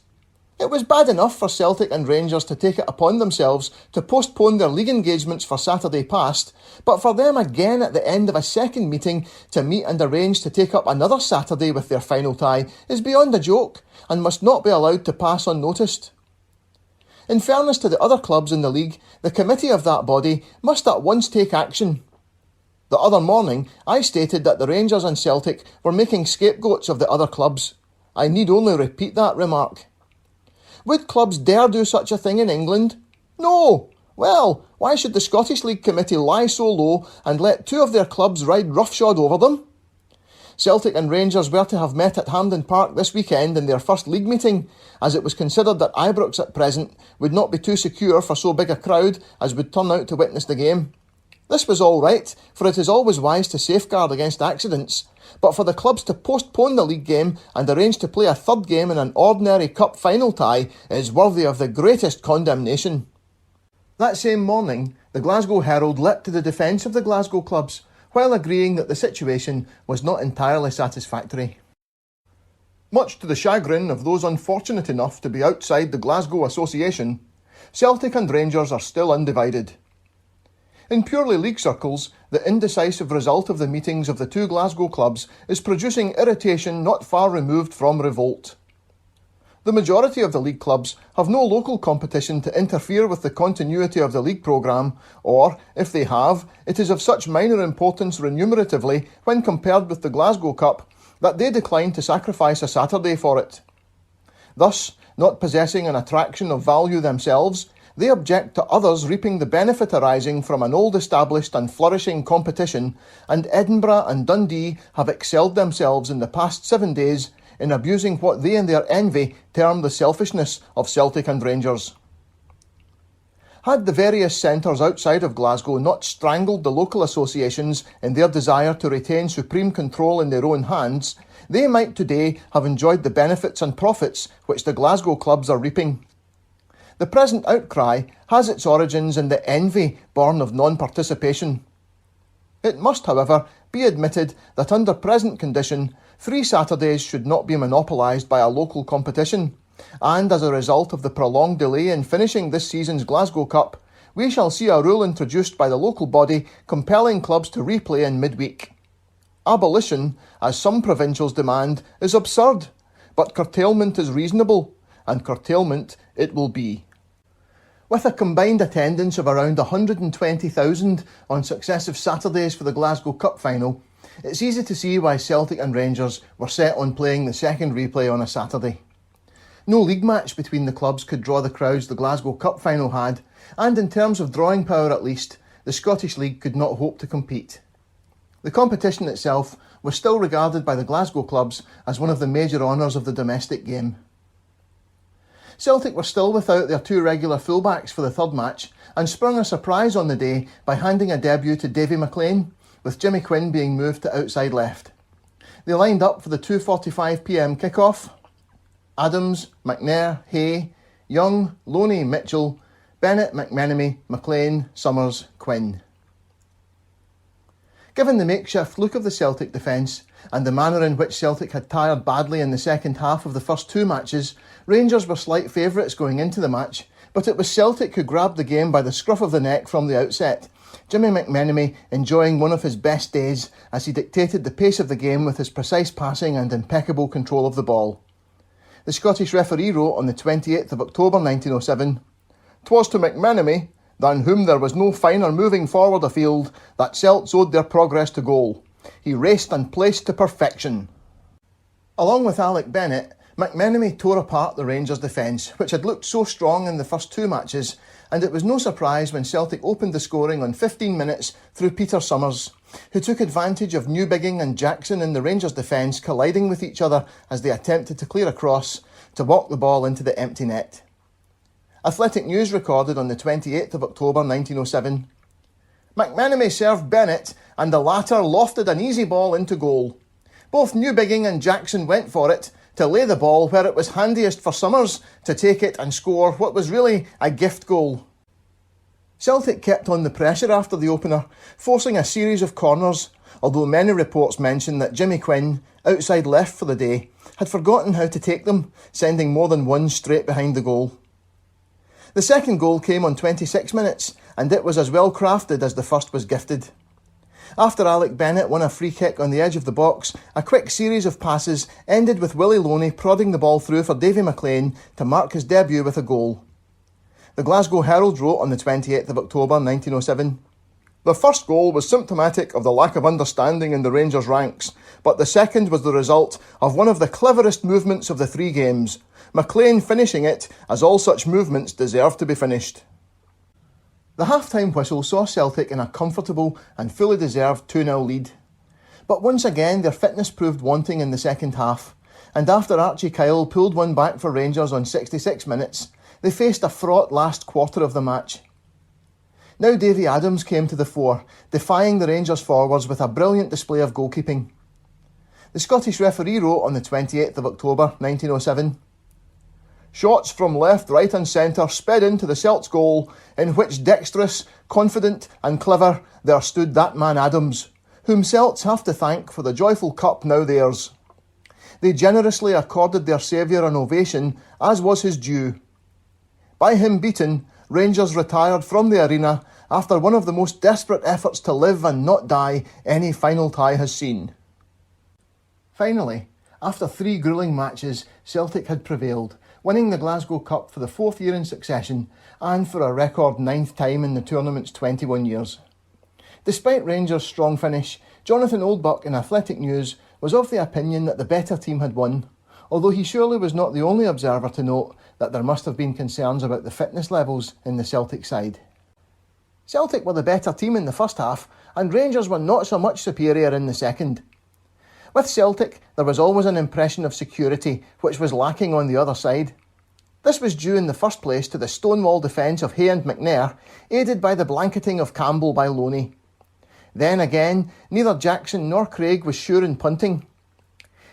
It was bad enough for Celtic and Rangers to take it upon themselves to postpone their league engagements for Saturday past, but for them again at the end of a second meeting to meet and arrange to take up another Saturday with their final tie is beyond a joke, and must not be allowed to pass unnoticed. In fairness to the other clubs in the league, the committee of that body must at once take action. The other morning, I stated that the Rangers and Celtic were making scapegoats of the other clubs. I need only repeat that remark. Would clubs dare do such a thing in England? No! Well, why should the Scottish League Committee lie so low and let two of their clubs ride roughshod over them? Celtic and Rangers were to have met at Hampden Park this weekend in their first league meeting, as it was considered that Ibrox at present would not be too secure for so big a crowd as would turn out to witness the game. This was all right, for it is always wise to safeguard against accidents, but for the clubs to postpone the league game and arrange to play a third game in an ordinary cup final tie is worthy of the greatest condemnation. That same morning, the Glasgow Herald leapt to the defence of the Glasgow clubs, while agreeing that the situation was not entirely satisfactory. Much to the chagrin of those unfortunate enough to be outside the Glasgow Association, Celtic and Rangers are still undivided. In purely league circles, the indecisive result of the meetings of the two Glasgow clubs is producing irritation not far removed from revolt. The majority of the league clubs have no local competition to interfere with the continuity of the league programme, or, if they have, it is of such minor importance remuneratively when compared with the Glasgow Cup that they decline to sacrifice a Saturday for it. Thus, not possessing an attraction of value themselves, they object to others reaping the benefit arising from an old established and flourishing competition, and Edinburgh and Dundee have excelled themselves in the past 7 days in abusing what they in their envy term the selfishness of Celtic and Rangers. Had the various centres outside of Glasgow not strangled the local associations in their desire to retain supreme control in their own hands, they might today have enjoyed the benefits and profits which the Glasgow clubs are reaping. The present outcry has its origins in the envy born of non-participation. It must, however, be admitted that under present condition, 3 Saturdays should not be monopolised by a local competition, and as a result of the prolonged delay in finishing this season's Glasgow Cup, we shall see a rule introduced by the local body compelling clubs to replay in midweek. Abolition, as some provincials demand, is absurd, but curtailment is reasonable, and curtailment it will be. With a combined attendance of around 120,000 on successive Saturdays for the Glasgow Cup final, it's easy to see why Celtic and Rangers were set on playing the second replay on a Saturday. No league match between the clubs could draw the crowds the Glasgow Cup final had, and in terms of drawing power at least, the Scottish League could not hope to compete. The competition itself was still regarded by the Glasgow clubs as one of the major honours of the domestic game. Celtic were still without their 2 regular fullbacks for the third match and sprung a surprise on the day by handing a debut to Davy McLean, with Jimmy Quinn being moved to outside left. They lined up for the 2:45pm kick-off. Adams, McNair, Hay, Young, Loney, Mitchell, Bennett, McMenemy, McLean, Summers, Quinn. Given the makeshift look of the Celtic defence and the manner in which Celtic had tired badly in the second half of the first 2 matches, Rangers were slight favourites going into the match, but it was Celtic who grabbed the game by the scruff of the neck from the outset, Jimmy McMenemy enjoying one of his best days as he dictated the pace of the game with his precise passing and impeccable control of the ball. The Scottish referee wrote on the 28th of October 1907, "'Twas to McMenemy, than whom there was no finer moving forward afield, that Celts owed their progress to goal. He raced and placed to perfection." Along with Alec Bennett, McMenemy tore apart the Rangers' defence, which had looked so strong in the first 2 matches, and it was no surprise when Celtic opened the scoring on 15 minutes through Peter Summers, who took advantage of Newbigging and Jackson in the Rangers' defence colliding with each other as they attempted to clear across to walk the ball into the empty net. Athletic News recorded on the 28th of October 1907, "McMenemy served Bennett and the latter lofted an easy ball into goal. Both Newbigging and Jackson went for it, to lay the ball where it was handiest for Summers to take it and score what was really a gift goal." Celtic kept on the pressure after the opener, forcing a series of corners, although many reports mention that Jimmy Quinn, outside left for the day, had forgotten how to take them, sending more than one straight behind the goal. The second goal came on 26 minutes, and it was as well crafted as the first was gifted. After Alec Bennett won a free kick on the edge of the box, a quick series of passes ended with Willie Loney prodding the ball through for Davy McLean to mark his debut with a goal. The Glasgow Herald wrote on the 28th of October 1907, "The first goal was symptomatic of the lack of understanding in the Rangers' ranks, but the second was the result of one of the cleverest movements of the 3 games, McLean finishing it as all such movements deserve to be finished." The half-time whistle saw Celtic in a comfortable and fully deserved 2-0 lead. But once again their fitness proved wanting in the second half, and after Archie Kyle pulled one back for Rangers on 66 minutes, they faced a fraught last quarter of the match. Now Davy Adams came to the fore, defying the Rangers forwards with a brilliant display of goalkeeping. The Scottish referee wrote on the 28th of October 1907, "Shots from left, right and centre sped into the Celts' goal, in which dexterous, confident and clever there stood that man Adams, whom Celts have to thank for the joyful cup now theirs. They generously accorded their saviour an ovation, as was his due. By him beaten, Rangers retired from the arena after one of the most desperate efforts to live and not die any final tie has seen." Finally, After 3 gruelling matches, Celtic had prevailed, winning the Glasgow Cup for the 4th year in succession and for a record 9th time in the tournament's 21 years. Despite Rangers' strong finish, Jonathan Oldbuck in Athletic News was of the opinion that the better team had won, although he surely was not the only observer to note that there must have been concerns about the fitness levels in the Celtic side. Celtic were the better team in the first half, and Rangers were not so much superior in the second. With Celtic, there was always an impression of security, which was lacking on the other side. This was due in the first place to the stonewall defence of Hay and McNair, aided by the blanketing of Campbell by Loney. Then again, neither Jackson nor Craig was sure in punting.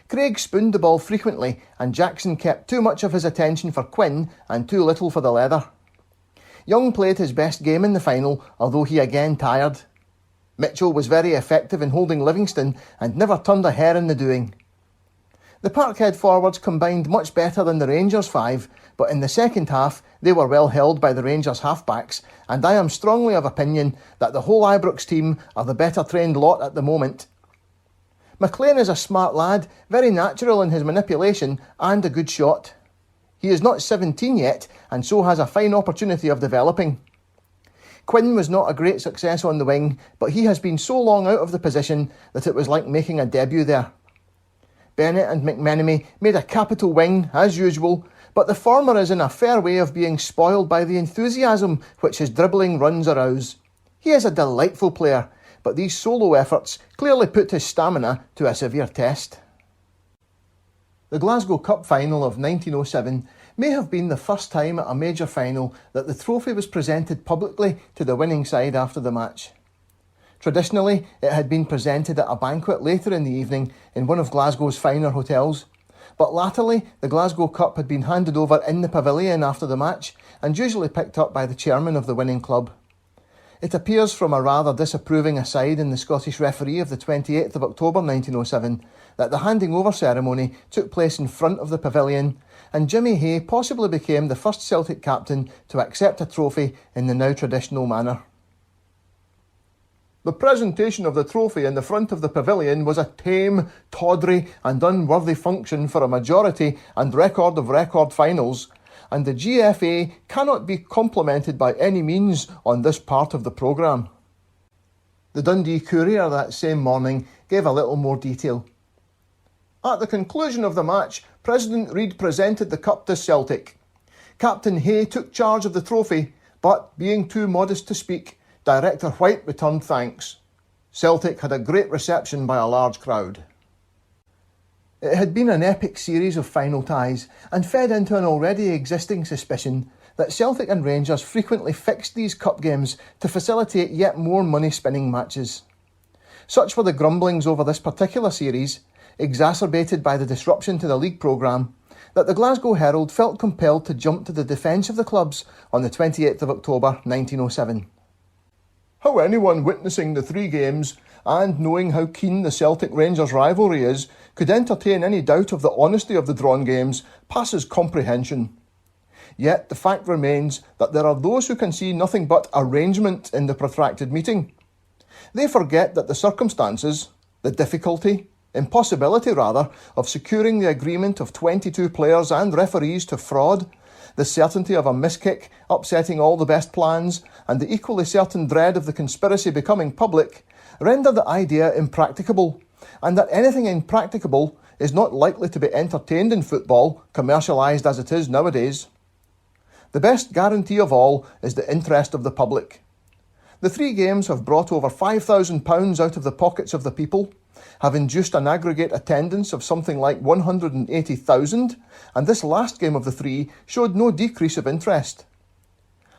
Craig spooned the ball frequently, and Jackson kept too much of his attention for Quinn and too little for the leather. Young played his best game in the final, although he again tired. Mitchell was very effective in holding Livingston and never turned a hair in the doing. The Parkhead forwards combined much better than the Rangers 5, but in the second half they were well held by the Rangers halfbacks, and I am strongly of opinion that the whole Ibrox team are the better trained lot at the moment. McLean is a smart lad, very natural in his manipulation and a good shot. He is not 17 yet and so has a fine opportunity of developing. Quinn was not a great success on the wing, but he has been so long out of the position that it was like making a debut there. Bennett and McMenemy made a capital wing, as usual, but the former is in a fair way of being spoiled by the enthusiasm which his dribbling runs arouse. He is a delightful player, but these solo efforts clearly put his stamina to a severe test. The Glasgow Cup final of 1907 may have been the first time at a major final that the trophy was presented publicly to the winning side after the match. Traditionally, it had been presented at a banquet later in the evening in one of Glasgow's finer hotels, but latterly the Glasgow Cup had been handed over in the pavilion after the match and usually picked up by the chairman of the winning club. It appears from a rather disapproving aside in the Scottish referee of the 28th of October 1907 that the handing over ceremony took place in front of the pavilion, and Jimmy Hay possibly became the first Celtic captain to accept a trophy in the now traditional manner. The presentation of the trophy in the front of the pavilion was a tame, tawdry and unworthy function for a majority and record of record finals, and the GFA cannot be complimented by any means on this part of the programme. The Dundee Courier that same morning gave a little more detail. At the conclusion of the match, President Reid presented the cup to Celtic. Captain Hay took charge of the trophy, but, being too modest to speak, Director White returned thanks. Celtic had a great reception by a large crowd. It had been an epic series of final ties and fed into an already existing suspicion that Celtic and Rangers frequently fixed these cup games to facilitate yet more money-spinning matches. Such were the grumblings over this particular series, exacerbated by the disruption to the league programme, that the Glasgow Herald felt compelled to jump to the defence of the clubs on the 28th of October 1907. How anyone witnessing the 3 games and knowing how keen the Celtic-Rangers rivalry is could entertain any doubt of the honesty of the drawn games passes comprehension. Yet the fact remains that there are those who can see nothing but arrangement in the protracted meeting. They forget that the circumstances, the difficulty, impossibility rather, of securing the agreement of 22 players and referees to fraud, the certainty of a miskick upsetting all the best plans, and the equally certain dread of the conspiracy becoming public, render the idea impracticable, and that anything impracticable is not likely to be entertained in football, commercialised as it is nowadays. The best guarantee of all is the interest of the public. The 3 games have brought over £5,000 out of the pockets of the people, have induced an aggregate attendance of something like 180,000, and this last game of the 3 showed no decrease of interest.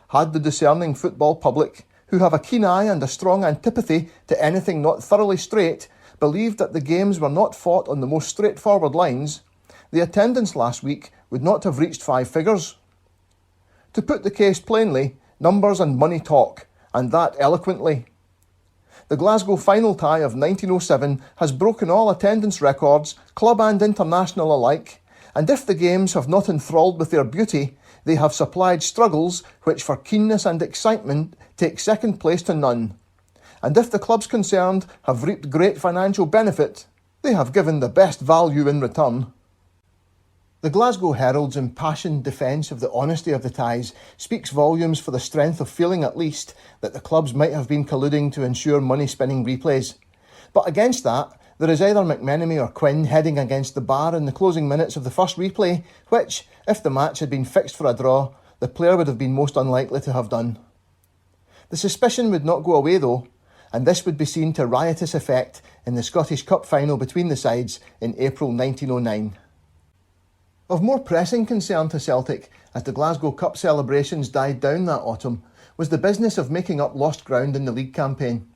Had the discerning football public, who have a keen eye and a strong antipathy to anything not thoroughly straight, believed that the games were not fought on the most straightforward lines, the attendance last week would not have reached 5 figures. To put the case plainly, numbers and money talk, and that eloquently. The Glasgow final tie of 1907 has broken all attendance records, club and international alike, and if the games have not enthralled with their beauty, they have supplied struggles which for keenness and excitement take second place to none. And if the clubs concerned have reaped great financial benefit, They have given the best value in return. The Glasgow Herald's impassioned defence of the honesty of the ties speaks volumes for the strength of feeling, at least, that the clubs might have been colluding to ensure money-spinning replays. But against that, there is either McMenemy or Quinn heading against the bar in the closing minutes of the first replay, which, if the match had been fixed for a draw, the player would have been most unlikely to have done. The suspicion would not go away though, and this would be seen to riotous effect in the Scottish Cup final between the sides in April 1909. Of more pressing concern to Celtic, as the Glasgow Cup celebrations died down that autumn, was the business of making up lost ground in the league campaign.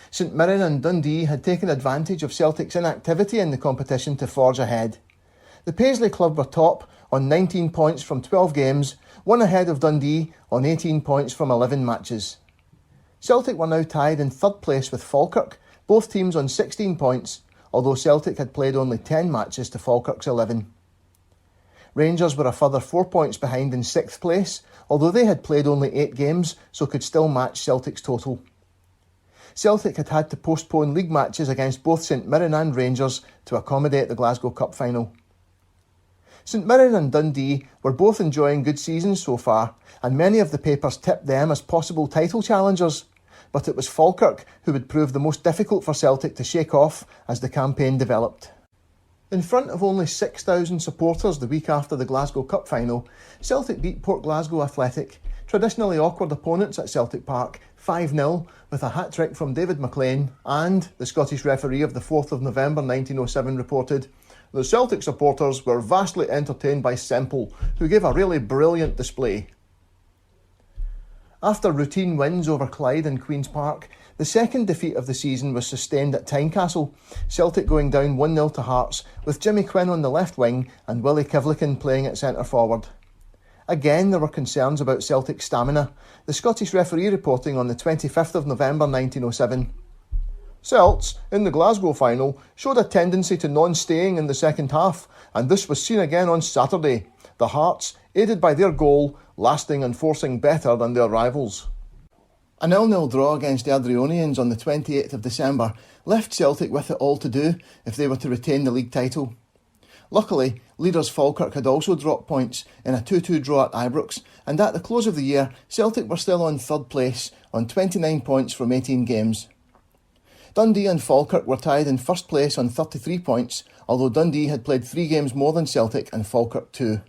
St Mirren and Dundee had taken advantage of Celtic's inactivity in the competition to forge ahead. The Paisley club were top on 19 points from 12 games, one ahead of Dundee on 18 points from 11 matches. Celtic were now tied in third place with Falkirk, both teams on 16 points, although Celtic had played only 10 matches to Falkirk's 11. Rangers were a further 4 points behind in 6th place, although they had played only 8 games, so could still match Celtic's total. Celtic had had to postpone league matches against both St Mirren and Rangers to accommodate the Glasgow Cup final. St Mirren and Dundee were both enjoying good seasons so far, and many of the papers tipped them as possible title challengers, but it was Falkirk who would prove the most difficult for Celtic to shake off as the campaign developed. In front of only 6,000 supporters the week after the Glasgow Cup final, Celtic beat Port Glasgow Athletic, traditionally awkward opponents at Celtic Park, 5-0 with a hat-trick from David McLean, and, the Scottish referee of the 4th of November 1907 reported, the Celtic supporters were vastly entertained by Semple, who gave a really brilliant display. After routine wins over Clyde and Queen's Park, the second defeat of the season was sustained at Tynecastle, Celtic going down 1-0 to Hearts, with Jimmy Quinn on the left wing and Willie Kivlikin playing at centre forward. Again, there were concerns about Celtic's stamina, the Scottish referee reporting on the 25th of November 1907. Celts, in the Glasgow final, showed a tendency to non-staying in the second half, and this was seen again on Saturday, the Hearts, aided by their goal, lasting and forcing better than their rivals. A 0-0 draw against the Adrionians on the 28th of December left Celtic with it all to do if they were to retain the league title. Luckily, leaders Falkirk had also dropped points in a 2-2 draw at Ibrox, and at the close of the year, Celtic were still on third place on 29 points from 18 games. Dundee and Falkirk were tied in first place on 33 points, although Dundee had played 3 games more than Celtic and Falkirk 2.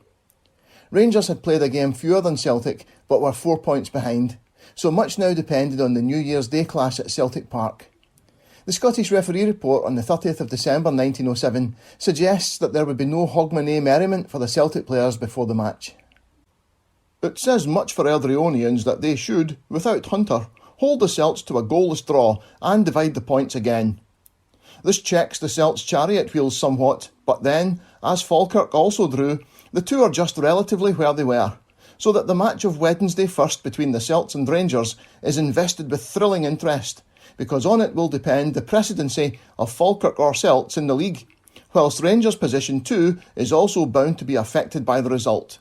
Rangers had played a game fewer than Celtic, but were 4 points behind, so much now depended on the New Year's Day clash at Celtic Park. The Scottish referee report on the 30th of December 1907 suggests that there would be no Hogmanay merriment for the Celtic players before the match. It says much for Adrionians that they should, without Hunter, hold the Celts to a goalless draw and divide the points again. This checks the Celts' chariot wheels somewhat, but then, as Falkirk also drew, the two are just relatively where they were, so that the match of Wednesday first between the Celts and Rangers is invested with thrilling interest, because on it will depend the precedency of Falkirk or Celts in the league, whilst Rangers' position too is also bound to be affected by the result.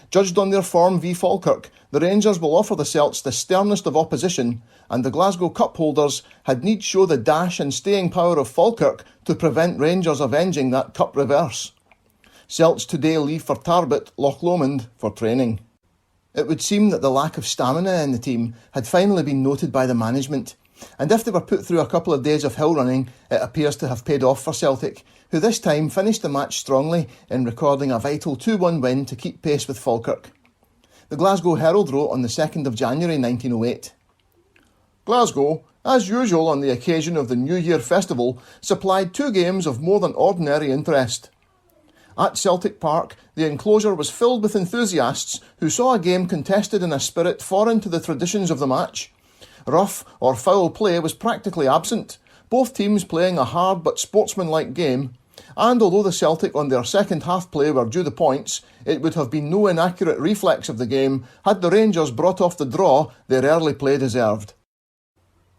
Judged on their form v Falkirk, the Rangers will offer the Celts the sternest of opposition, and the Glasgow Cup holders had need show the dash and staying power of Falkirk to prevent Rangers avenging that cup reverse. Celts today leave for Tarbet, Loch Lomond, for training. It would seem that the lack of stamina in the team had finally been noted by the management, and if they were put through a couple of days of hill running, it appears to have paid off for Celtic, who this time finished the match strongly in recording a vital 2-1 win to keep pace with Falkirk. The Glasgow Herald wrote on the 2nd of January 1908, Glasgow, as usual on the occasion of the New Year festival, supplied 2 games of more than ordinary interest. At Celtic Park, the enclosure was filled with enthusiasts who saw a game contested in a spirit foreign to the traditions of the match. Rough or foul play was practically absent, both teams playing a hard but sportsmanlike game, and although the Celtic on their second half play were due the points, it would have been no inaccurate reflex of the game had the Rangers brought off the draw their early play deserved.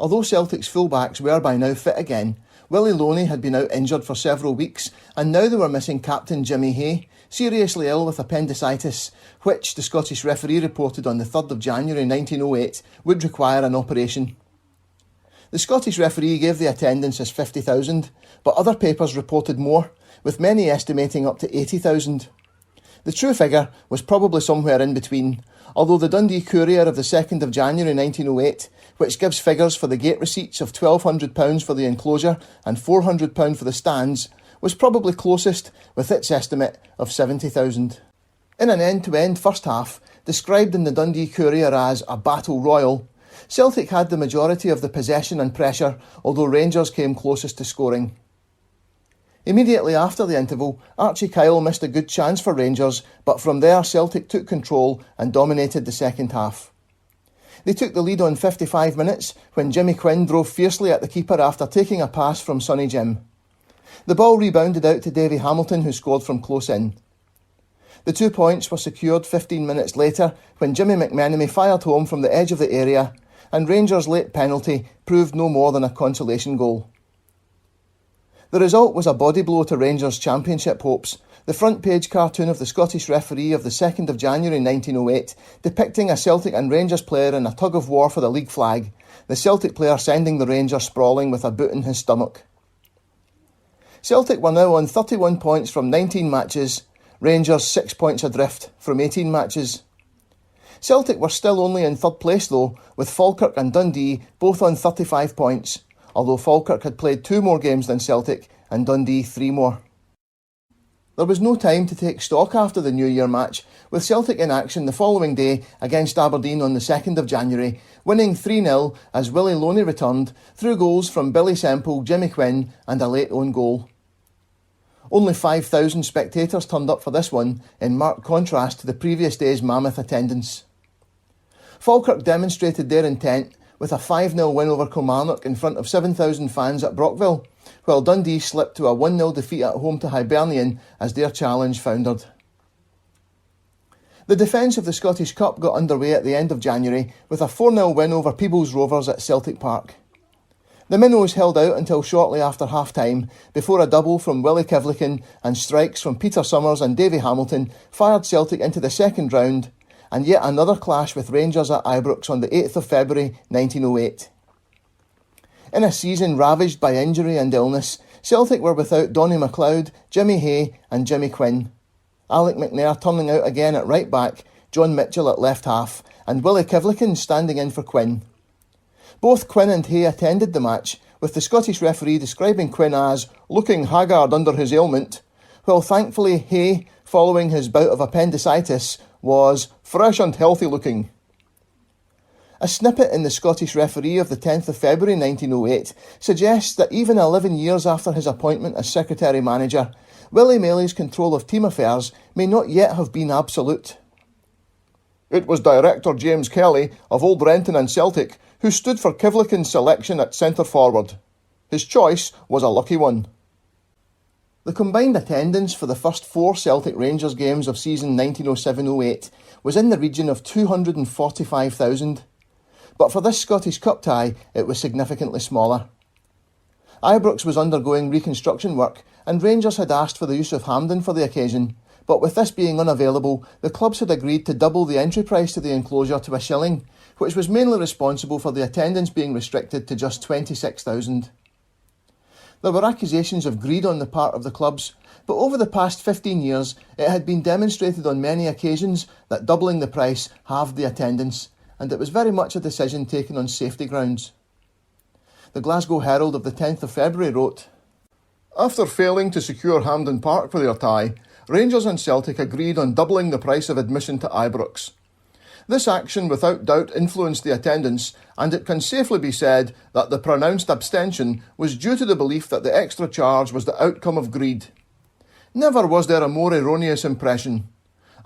Although Celtic's fullbacks were by now fit again, Willie Loney had been out injured for several weeks, and now they were missing captain Jimmy Hay, seriously ill with appendicitis, which, the Scottish referee reported on the 3rd of January 1908, would require an operation. The Scottish referee gave the attendance as 50,000, but other papers reported more, with many estimating up to 80,000. The true figure was probably somewhere in between, although the Dundee Courier of the 2nd of January 1908, which gives figures for the gate receipts of £1,200 for the enclosure and £400 for the stands, was probably closest with its estimate of 70,000. In an end-to-end first half, described in the Dundee Courier as a battle royal, Celtic had the majority of the possession and pressure, although Rangers came closest to scoring. Immediately after the interval, Archie Kyle missed a good chance for Rangers, but from there Celtic took control and dominated the second half. They took the lead on 55 minutes when Jimmy Quinn drove fiercely at the keeper after taking a pass from Sonny Jim. The ball rebounded out to Davy Hamilton, who scored from close in. The 2 points were secured 15 minutes later when Jimmy McMenemy fired home from the edge of the area, and Rangers' late penalty proved no more than a consolation goal. The result was a body blow to Rangers' championship hopes. The front page cartoon of the Scottish referee of the 2nd of January 1908 depicting a Celtic and Rangers player in a tug of war for the league flag, the Celtic player sending the Rangers sprawling with a boot in his stomach. Celtic were now on 31 points from 19 matches, Rangers 6 points adrift from 18 matches. Celtic were still only in third place though, with Falkirk and Dundee both on 35 points, although Falkirk had played 2 more games than Celtic and Dundee 3 more. There was no time to take stock after the New Year match, with Celtic in action the following day against Aberdeen on the 2nd of January, winning 3-0 as Willie Loney returned through goals from Billy Semple, Jimmy Quinn and a late own goal. Only 5,000 spectators turned up for this one, in marked contrast to the previous day's mammoth attendance. Falkirk demonstrated their intent with a 5-0 win over Kilmarnock in front of 7,000 fans at Brockville, while Dundee slipped to a 1-0 defeat at home to Hibernian as their challenge foundered. The defence of the Scottish Cup got underway at the end of January with a 4-0 win over Peebles Rovers at Celtic Park. The Minnows held out until shortly after half-time, before a double from Willie Kivlican and strikes from Peter Summers and Davy Hamilton fired Celtic into the second round, and yet another clash with Rangers at Ibrox on the 8th of February 1908. In a season ravaged by injury and illness, Celtic were without Donny McLeod, Jimmy Hay and Jimmy Quinn. Alec McNair turning out again at right back, John Mitchell at left half, and Willie Kivlican standing in for Quinn. Both Quinn and Hay attended the match, with the Scottish referee describing Quinn as looking haggard under his ailment, while thankfully Hay, following his bout of appendicitis, was fresh and healthy looking. A snippet in the Scottish referee of the 10th of February 1908 suggests that even 11 years after his appointment as secretary-manager, Willie Maley's control of team affairs may not yet have been absolute. It was director James Kelly of Old Renton and Celtic who stood for Kivlican's selection at centre-forward. His choice was a lucky one. The combined attendance for the first 4 Celtic Rangers games of season 1907-08 was in the region of 245,000. But for this Scottish Cup tie, it was significantly smaller. Ibrox was undergoing reconstruction work, and Rangers had asked for the use of Hampden for the occasion, but with this being unavailable, the clubs had agreed to double the entry price to the enclosure to £1, which was mainly responsible for the attendance being restricted to just 26,000. There were accusations of greed on the part of the clubs, but over the past 15 years it had been demonstrated on many occasions that doubling the price halved the attendance, and it was very much a decision taken on safety grounds. The Glasgow Herald of the 10th of February wrote, "After failing to secure Hampden Park for their tie, Rangers and Celtic agreed on doubling the price of admission to Ibrox. This action without doubt influenced the attendance, and it can safely be said that the pronounced abstention was due to the belief that the extra charge was the outcome of greed. Never was there a more erroneous impression.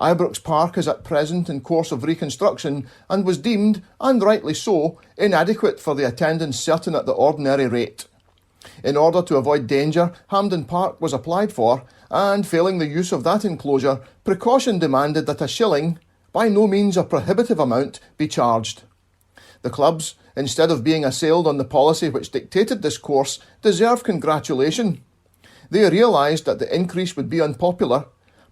Ibrox Park is at present in course of reconstruction and was deemed, and rightly so, inadequate for the attendance certain at the ordinary rate. In order to avoid danger, Hampden Park was applied for, and failing the use of that enclosure, precaution demanded that £1, by no means a prohibitive amount, be charged. The clubs, instead of being assailed on the policy which dictated this course, deserve congratulation. They realised that the increase would be unpopular.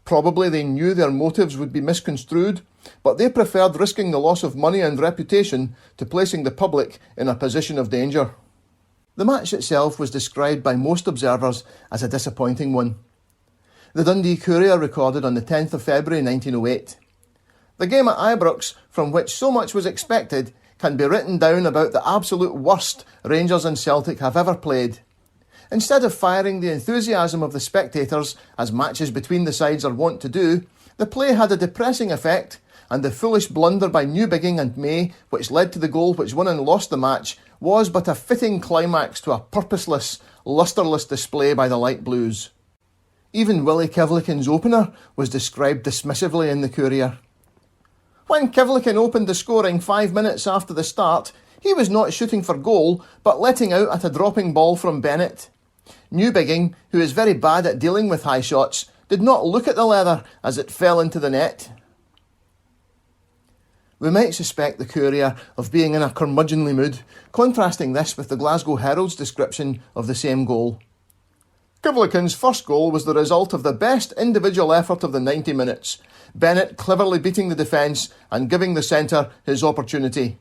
Probably they knew their motives would be misconstrued, but they preferred risking the loss of money and reputation to placing the public in a position of danger." The match itself was described by most observers as a disappointing one. The Dundee Courier recorded on the 10th of February 1908. The game at Ibrox, from which so much was expected, can be written down about the absolute worst Rangers and Celtic have ever played. Instead of firing the enthusiasm of the spectators, as matches between the sides are wont to do, the play had a depressing effect, and the foolish blunder by Newbigging and May, which led to the goal which won and lost the match, was but a fitting climax to a purposeless, lustreless display by the Light Blues. Even Willie Kivlikin's opener was described dismissively in the Courier. When Kivlikin opened the scoring 5 minutes after the start, he was not shooting for goal, but letting out at a dropping ball from Bennett. Newbigging, who is very bad at dealing with high shots, did not look at the leather as it fell into the net. We might suspect the Courier of being in a curmudgeonly mood, contrasting this with the Glasgow Herald's description of the same goal. Kivlikin's first goal was the result of the best individual effort of the 90 minutes, Bennett cleverly beating the defence and giving the centre his opportunity.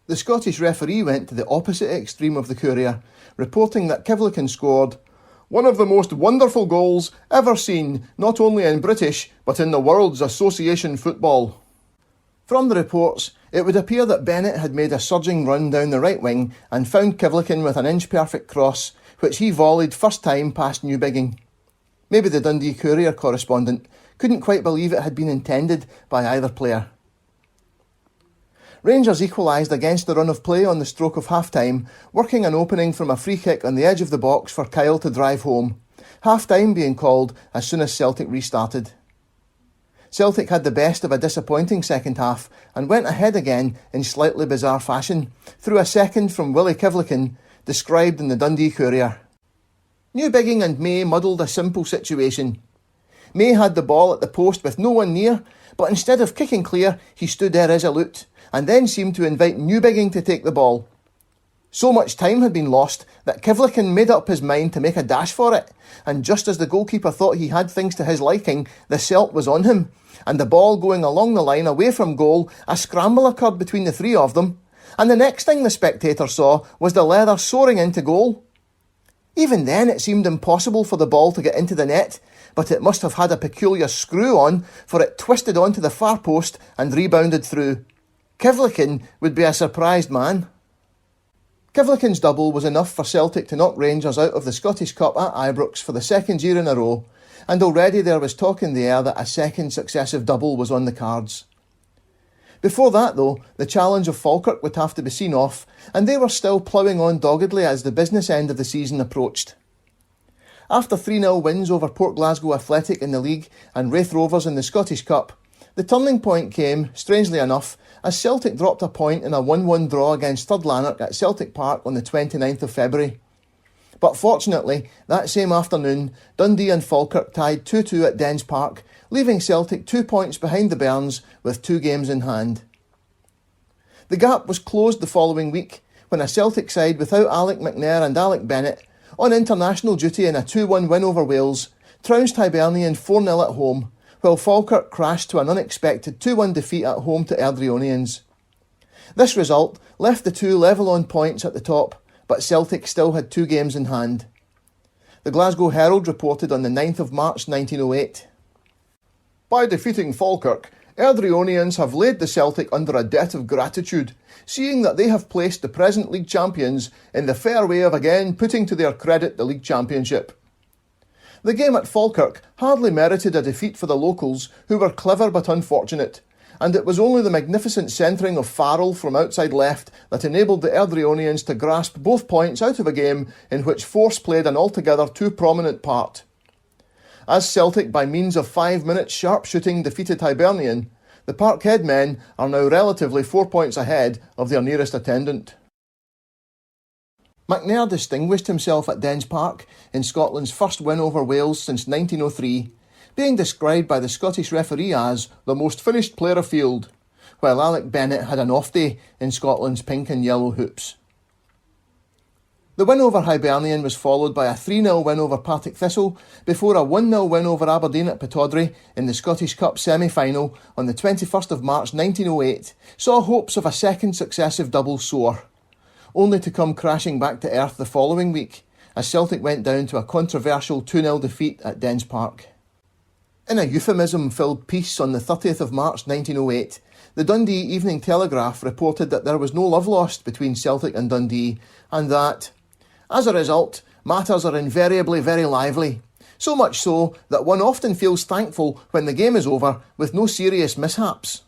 The Scottish referee went to the opposite extreme of the Courier, reporting that Kivlikin scored one of the most wonderful goals ever seen, not only in British, but in the world's association football. From the reports, it would appear that Bennett had made a surging run down the right wing and found Kivlikin with an inch-perfect cross, which he volleyed first time past Newbigging. Maybe the Dundee Courier correspondent couldn't quite believe it had been intended by either player. Rangers equalised against the run of play on the stroke of half-time, working an opening from a free kick on the edge of the box for Kyle to drive home, half-time being called as soon as Celtic restarted. Celtic had the best of a disappointing second half and went ahead again in slightly bizarre fashion, through a second from Willie Kivlikin, described in the Dundee Courier. Newbigging and May muddled a simple situation. May had the ball at the post with no one near, but instead of kicking clear, he stood irresolute, and then seemed to invite Newbigging to take the ball. So much time had been lost that Kivlikin made up his mind to make a dash for it, and just as the goalkeeper thought he had things to his liking, the Celt was on him, and the ball going along the line away from goal, a scramble occurred between the three of them, and the next thing the spectator saw was the leather soaring into goal. Even then it seemed impossible for the ball to get into the net, but it must have had a peculiar screw on, for it twisted onto the far post and rebounded through. Kivlikin would be a surprised man. Kivlikin's double was enough for Celtic to knock Rangers out of the Scottish Cup at Ibrox for the second year in a row, and already there was talk in the air that a second successive double was on the cards. Before that, though, the challenge of Falkirk would have to be seen off, and they were still ploughing on doggedly as the business end of the season approached. After 3-0 wins over Port Glasgow Athletic in the league and Raith Rovers in the Scottish Cup, the turning point came, strangely enough, as Celtic dropped a point in a 1-1 draw against Third Lanark at Celtic Park on the 29th of February. But fortunately, that same afternoon, Dundee and Falkirk tied 2-2 at Dens Park, leaving Celtic 2 points behind the Bairns with 2 games in hand. The gap was closed the following week when a Celtic side without Alec McNair and Alec Bennett, on international duty in a 2-1 win over Wales, trounced Hibernian 4-0 at home, while Falkirk crashed to an unexpected 2-1 defeat at home to Airdrieonians. This result left the two level on points at the top, but Celtic still had 2 games in hand. The Glasgow Herald reported on the 9th of March 1908. By defeating Falkirk, Airdrieonians have laid the Celtic under a debt of gratitude, seeing that they have placed the present league champions in the fair way of again putting to their credit the league championship. The game at Falkirk hardly merited a defeat for the locals, who were clever but unfortunate, and it was only the magnificent centring of Farrell from outside left that enabled the Airdrieonians to grasp both points out of a game in which force played an altogether too prominent part. As Celtic, by means of 5 minutes sharp shooting, defeated Hibernian, the Parkhead men are now relatively 4 points ahead of their nearest attendant. McNair distinguished himself at Dens Park in Scotland's first win over Wales since 1903, being described by the Scottish referee as the most finished player afield, while Alec Bennett had an off day in Scotland's pink and yellow hoops. The win over Hibernian was followed by a 3-0 win over Partick Thistle before a 1-0 win over Aberdeen at Pittodrie in the Scottish Cup semi-final on the 21st of March 1908 saw hopes of a second successive double soar. only to come crashing back to earth the following week, as Celtic went down to a controversial 2-0 defeat at Dens Park. In a euphemism-filled piece on the 30th of March 1908, the Dundee Evening Telegraph reported that there was no love lost between Celtic and Dundee, and that, as a result, matters are invariably very lively, so much so that one often feels thankful when the game is over with no serious mishaps.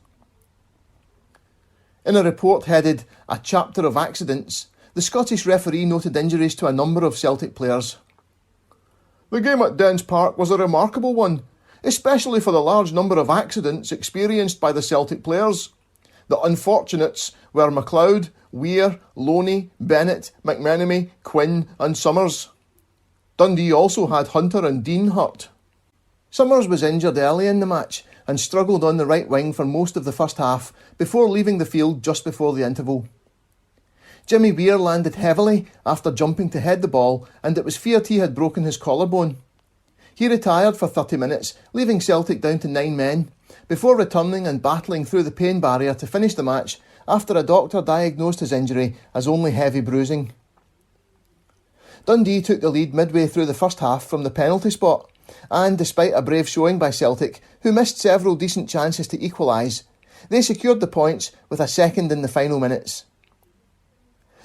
In a report headed "A Chapter of Accidents," the Scottish referee noted injuries to a number of Celtic players. "The game at Dens Park was a remarkable one, especially for the large number of accidents experienced by the Celtic players. The unfortunates were MacLeod, Weir, Loney, Bennett, McMenemy, Quinn and Summers. Dundee also had Hunter and Dean hurt. Summers was injured early in the match and struggled on the right wing for most of the first half before leaving the field just before the interval. Jimmy Weir landed heavily after jumping to head the ball, and it was feared he had broken his collarbone. He retired for 30 minutes, leaving Celtic down to 9 men, before returning and battling through the pain barrier to finish the match after a doctor diagnosed his injury as only heavy bruising. Dundee took the lead midway through the first half from the penalty spot, and despite a brave showing by Celtic, who missed several decent chances to equalise, they secured the points with a second in the final minutes.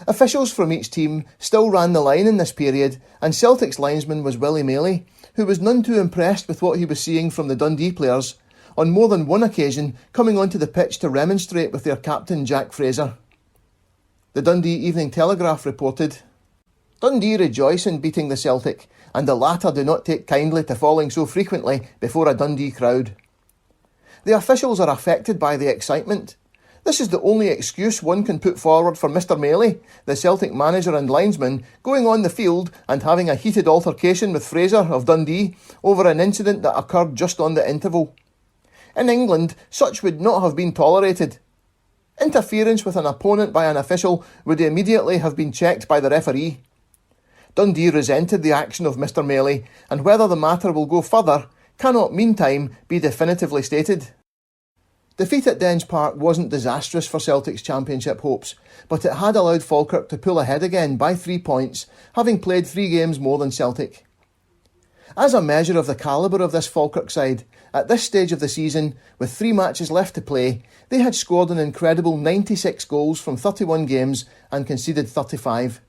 Officials from each team still ran the line in this period, and Celtic's linesman was Willie Maley, who was none too impressed with what he was seeing from the Dundee players, on more than one occasion coming onto the pitch to remonstrate with their captain Jack Fraser. The Dundee Evening Telegraph reported, "Dundee rejoice in beating the Celtic, and the latter do not take kindly to falling so frequently before a Dundee crowd. The officials are affected by the excitement. This is the only excuse one can put forward for Mr Maley, the Celtic manager and linesman, going on the field and having a heated altercation with Fraser of Dundee over an incident that occurred just on the interval. In England, such would not have been tolerated. Interference with an opponent by an official would immediately have been checked by the referee. Dundee resented the action of Mr Maley, and whether the matter will go further cannot meantime be definitively stated." Defeat at Dens Park wasn't disastrous for Celtic's championship hopes, but it had allowed Falkirk to pull ahead again by 3 points, having played 3 games more than Celtic. As a measure of the calibre of this Falkirk side, at this stage of the season, with 3 matches left to play, they had scored an incredible 96 goals from 31 games and conceded 35.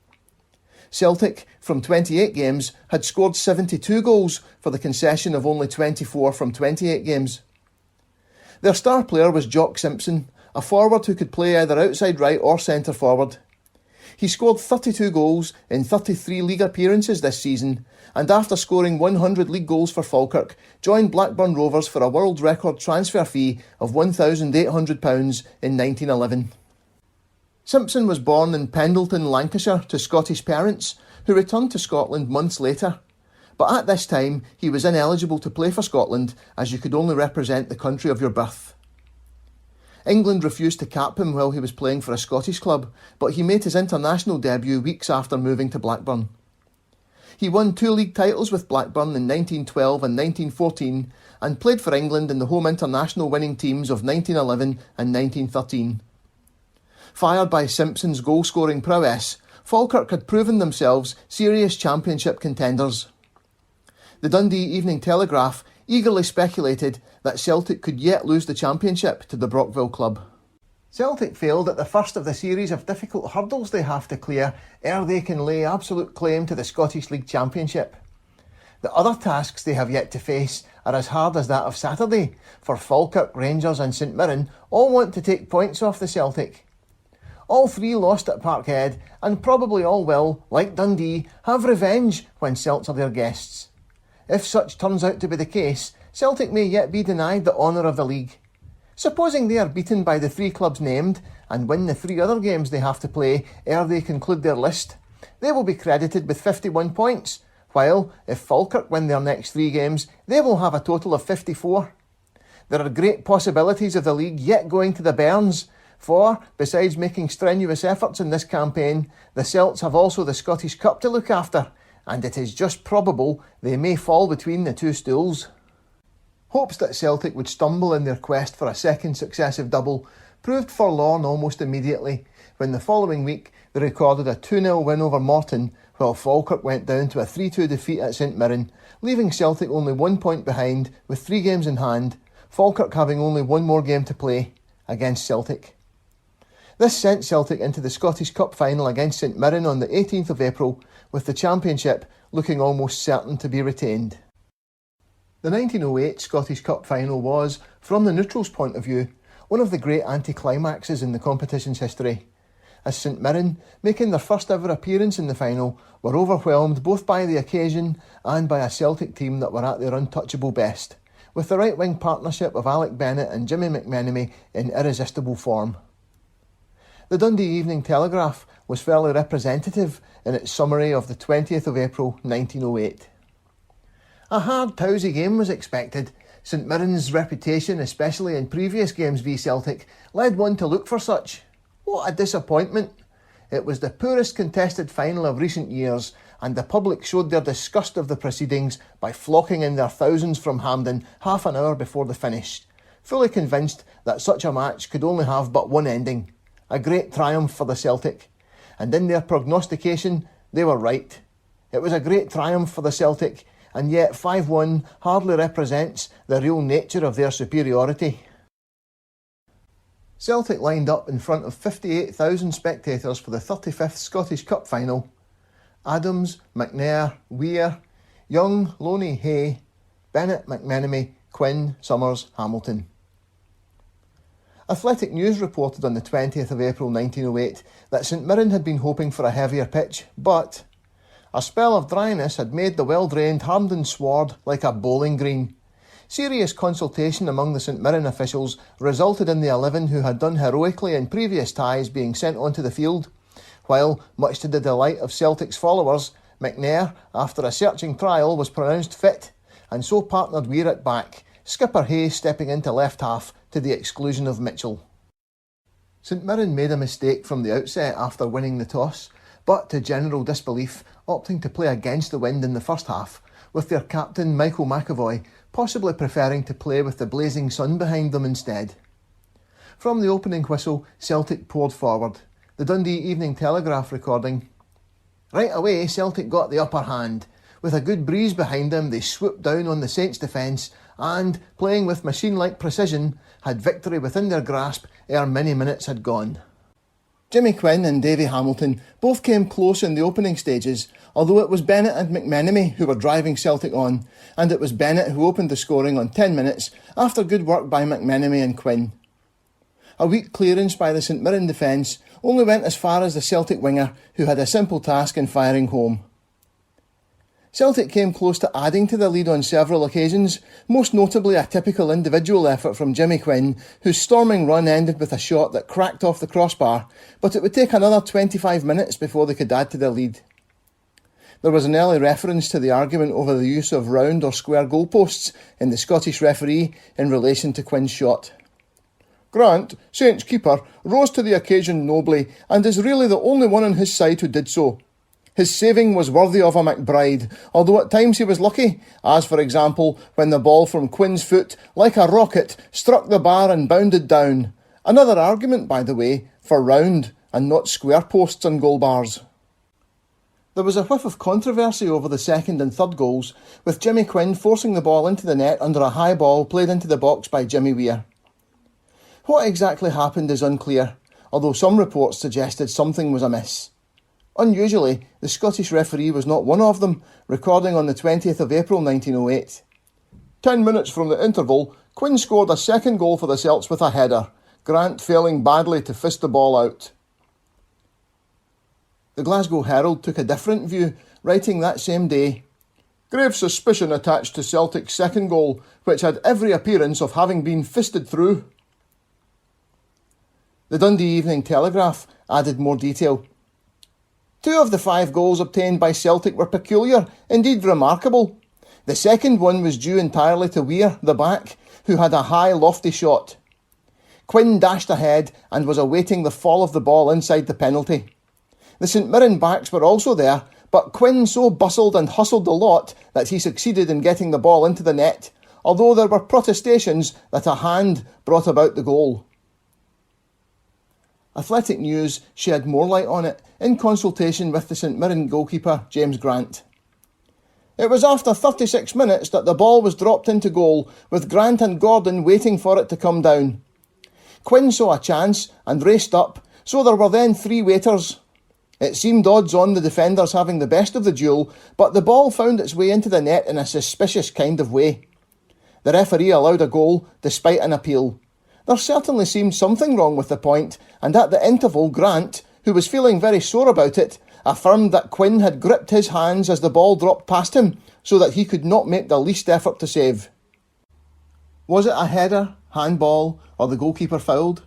Celtic, from 28 games, had scored 72 goals for the concession of only 24 from 28 games. Their star player was Jock Simpson, a forward who could play either outside right or centre forward. He scored 32 goals in 33 league appearances this season, and after scoring 100 league goals for Falkirk, joined Blackburn Rovers for a world record transfer fee of £1,800 in 1911. Simpson was born in Pendleton, Lancashire, to Scottish parents, who returned to Scotland months later. But at this time, he was ineligible to play for Scotland, as you could only represent the country of your birth. England refused to cap him while he was playing for a Scottish club, but he made his international debut weeks after moving to Blackburn. He won 2 league titles with Blackburn in 1912 and 1914, and played for England in the home international winning teams of 1911 and 1913. Fired by Simpson's goal-scoring prowess, Falkirk had proven themselves serious championship contenders. The Dundee Evening Telegraph eagerly speculated that Celtic could yet lose the championship to the Brockville club. Celtic failed at the first of the series of difficult hurdles they have to clear ere they can lay absolute claim to the Scottish League Championship. The other tasks they have yet to face are as hard as that of Saturday, for Falkirk, Rangers and St Mirren all want to take points off the Celtic. All 3 lost at Parkhead, and probably all will, like Dundee, have revenge when Celts are their guests. If such turns out to be the case, Celtic may yet be denied the honour of the league. Supposing they are beaten by the 3 clubs named, and win the 3 other games they have to play ere they conclude their list, they will be credited with 51 points, while, if Falkirk win their next 3 games, they will have a total of 54. There are great possibilities of the league yet going to the Bairns, for, besides making strenuous efforts in this campaign, the Celts have also the Scottish Cup to look after, and it is just probable they may fall between the 2 stools. Hopes that Celtic would stumble in their quest for a second successive double proved forlorn almost immediately when the following week they recorded a 2-0 win over Morton, while Falkirk went down to a 3-2 defeat at St Mirren, leaving Celtic only 1 point behind with 3 games in hand, Falkirk having only 1 more game to play against Celtic. This sent Celtic into the Scottish Cup final against St Mirren on the 18th of April, with the championship looking almost certain to be retained. The 1908 Scottish Cup final was, from the neutrals' point of view, one of the great anticlimaxes in the competition's history, as St Mirren, making their first ever appearance in the final, were overwhelmed both by the occasion and by a Celtic team that were at their untouchable best, with the right-wing partnership of Alec Bennett and Jimmy McMenemy in irresistible form. The Dundee Evening Telegraph was fairly representative in its summary of the 20th of April 1908. A hard, towsy game was expected. St Mirren's reputation, especially in previous games v Celtic, led one to look for such. What a disappointment! It was the poorest contested final of recent years, and the public showed their disgust of the proceedings by flocking in their thousands from Hampden half an hour before the finish, fully convinced that such a match could only have but one ending, a great triumph for the Celtic. And in their prognostication, they were right. It was a great triumph for the Celtic, and yet 5-1 hardly represents the real nature of their superiority. Celtic lined up in front of 58,000 spectators for the 35th Scottish Cup final. Adams, McNair, Weir, Young, Loney, Hay, Bennett, McMenemy, Quinn, Summers, Hamilton. Athletic News reported on the 20th of April 1908 that St Mirren had been hoping for a heavier pitch, but a spell of dryness had made the well-drained Hampden sward like a bowling green. Serious consultation among the St Mirren officials resulted in the 11 who had done heroically in previous ties being sent onto the field, while, much to the delight of Celtic's followers, McNair, after a searching trial, was pronounced fit, and so partnered Weir at back, skipper Hayes stepping into left half to the exclusion of Mitchell. St Mirren made a mistake from the outset after winning the toss, but to general disbelief, opting to play against the wind in the first half, with their captain Michael McAvoy possibly preferring to play with the blazing sun behind them instead. From the opening whistle, Celtic poured forward, the Dundee Evening Telegraph recording, "Right away, Celtic got the upper hand. With a good breeze behind them, they swooped down on the Saints' defence and, playing with machine-like precision, had victory within their grasp ere many minutes had gone." Jimmy Quinn and Davy Hamilton both came close in the opening stages, although it was Bennett and McMenemy who were driving Celtic on, and it was Bennett who opened the scoring on 10 minutes after good work by McMenemy and Quinn. A weak clearance by the St Mirren defence only went as far as the Celtic winger, who had a simple task in firing home. Celtic came close to adding to the lead on several occasions, most notably a typical individual effort from Jimmy Quinn, whose storming run ended with a shot that cracked off the crossbar, but it would take another 25 minutes before they could add to their lead. There was an early reference to the argument over the use of round or square goalposts in the Scottish referee in relation to Quinn's shot. Grant, Saints' keeper, rose to the occasion nobly and is really the only one on his side who did so. His saving was worthy of a McBride, although at times he was lucky, as for example when the ball from Quinn's foot, like a rocket, struck the bar and bounded down. Another argument, by the way, for round and not square posts and goal bars. There was a whiff of controversy over the second and third goals, with Jimmy Quinn forcing the ball into the net under a high ball played into the box by Jimmy Weir. What exactly happened is unclear, although some reports suggested something was amiss. Unusually, the Scottish referee was not one of them, recording on the 20th of April 1908. 10 minutes from the interval, Quinn scored a second goal for the Celts with a header, Grant failing badly to fist the ball out. The Glasgow Herald took a different view, writing that same day, "Grave suspicion attached to Celtic's second goal, which had every appearance of having been fisted through." The Dundee Evening Telegraph added more detail. 2 of the 5 goals obtained by Celtic were peculiar, indeed remarkable. The second one was due entirely to Weir, the back, who had a high, lofty shot. Quinn dashed ahead and was awaiting the fall of the ball inside the penalty. The St Mirren backs were also there, but Quinn so bustled and hustled the lot that he succeeded in getting the ball into the net, although there were protestations that a hand brought about the goal. Athletic News shed more light on it in consultation with the St Mirren goalkeeper James Grant. It was after 36 minutes that the ball was dropped into goal, with Grant and Gordon waiting for it to come down. Quinn saw a chance and raced up, so there were then 3 waiters. It seemed odds on the defenders having the best of the duel, but the ball found its way into the net in a suspicious kind of way. The referee allowed a goal despite an appeal. There certainly seemed something wrong with the point, and at the interval Grant, who was feeling very sore about it, affirmed that Quinn had gripped his hands as the ball dropped past him so that he could not make the least effort to save. Was it a header, handball, or the goalkeeper fouled?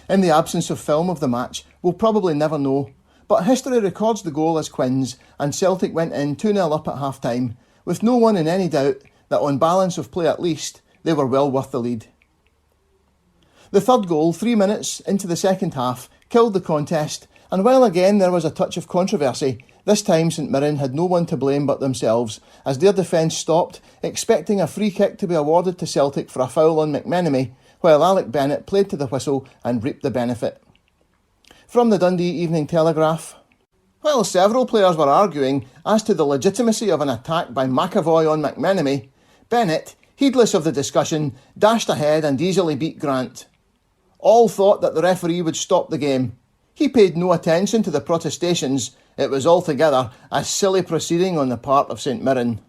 In the absence of film of the match, we'll probably never know, but history records the goal as Quinn's, and Celtic went in 2-0 up at half-time, with no one in any doubt that on balance of play at least, they were well worth the lead. The third goal, 3 minutes into the second half, killed the contest, and while again there was a touch of controversy, this time St Mirren had no one to blame but themselves, as their defence stopped, expecting a free kick to be awarded to Celtic for a foul on McMenemy, while Alec Bennett played to the whistle and reaped the benefit. From the Dundee Evening Telegraph, while several players were arguing as to the legitimacy of an attack by McAvoy on McMenemy, Bennett, heedless of the discussion, dashed ahead and easily beat Grant. All thought that the referee would stop the game. He paid no attention to the protestations. It was altogether a silly proceeding on the part of St Mirren.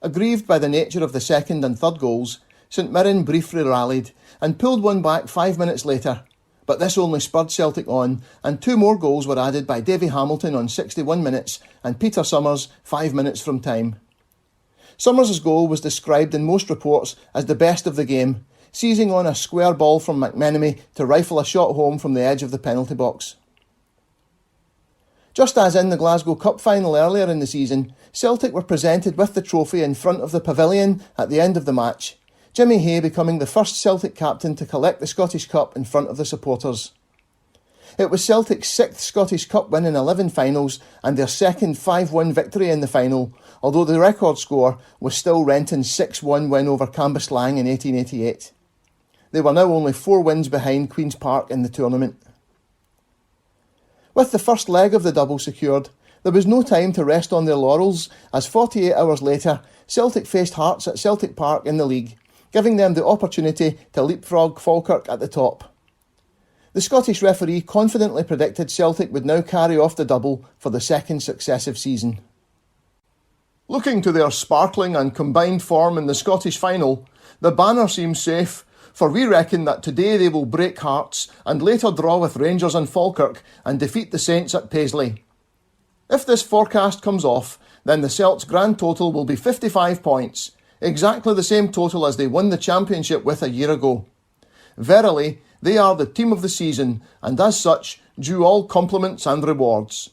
Aggrieved by the nature of the second and third goals, St Mirren briefly rallied and pulled one back 5 minutes later, but this only spurred Celtic on, and 2 more goals were added by Davy Hamilton on 61 minutes and Peter Summers 5 minutes from time. Summers' goal was described in most reports as the best of the game, seizing on a square ball from McMenemy to rifle a shot home from the edge of the penalty box. Just as in the Glasgow Cup final earlier in the season, Celtic were presented with the trophy in front of the pavilion at the end of the match, Jimmy Hay becoming the first Celtic captain to collect the Scottish Cup in front of the supporters. It was Celtic's 6th Scottish Cup win in 11 finals and their second 5-1 victory in the final, although the record score was still Renton's 6-1 win over Cambuslang in 1888. They were now only 4 wins behind Queen's Park in the tournament. With the first leg of the double secured, there was no time to rest on their laurels, as 48 hours later, Celtic faced Hearts at Celtic Park in the league, giving them the opportunity to leapfrog Falkirk at the top. The Scottish referee confidently predicted Celtic would now carry off the double for the second successive season. Looking to their sparkling and combined form in the Scottish final, the banner seems safe, for we reckon that today they will break Hearts and later draw with Rangers and Falkirk and defeat the Saints at Paisley. If this forecast comes off, then the Celts' grand total will be 55 points, exactly the same total as they won the championship with a year ago. Verily, they are the team of the season, and as such, due all compliments and rewards.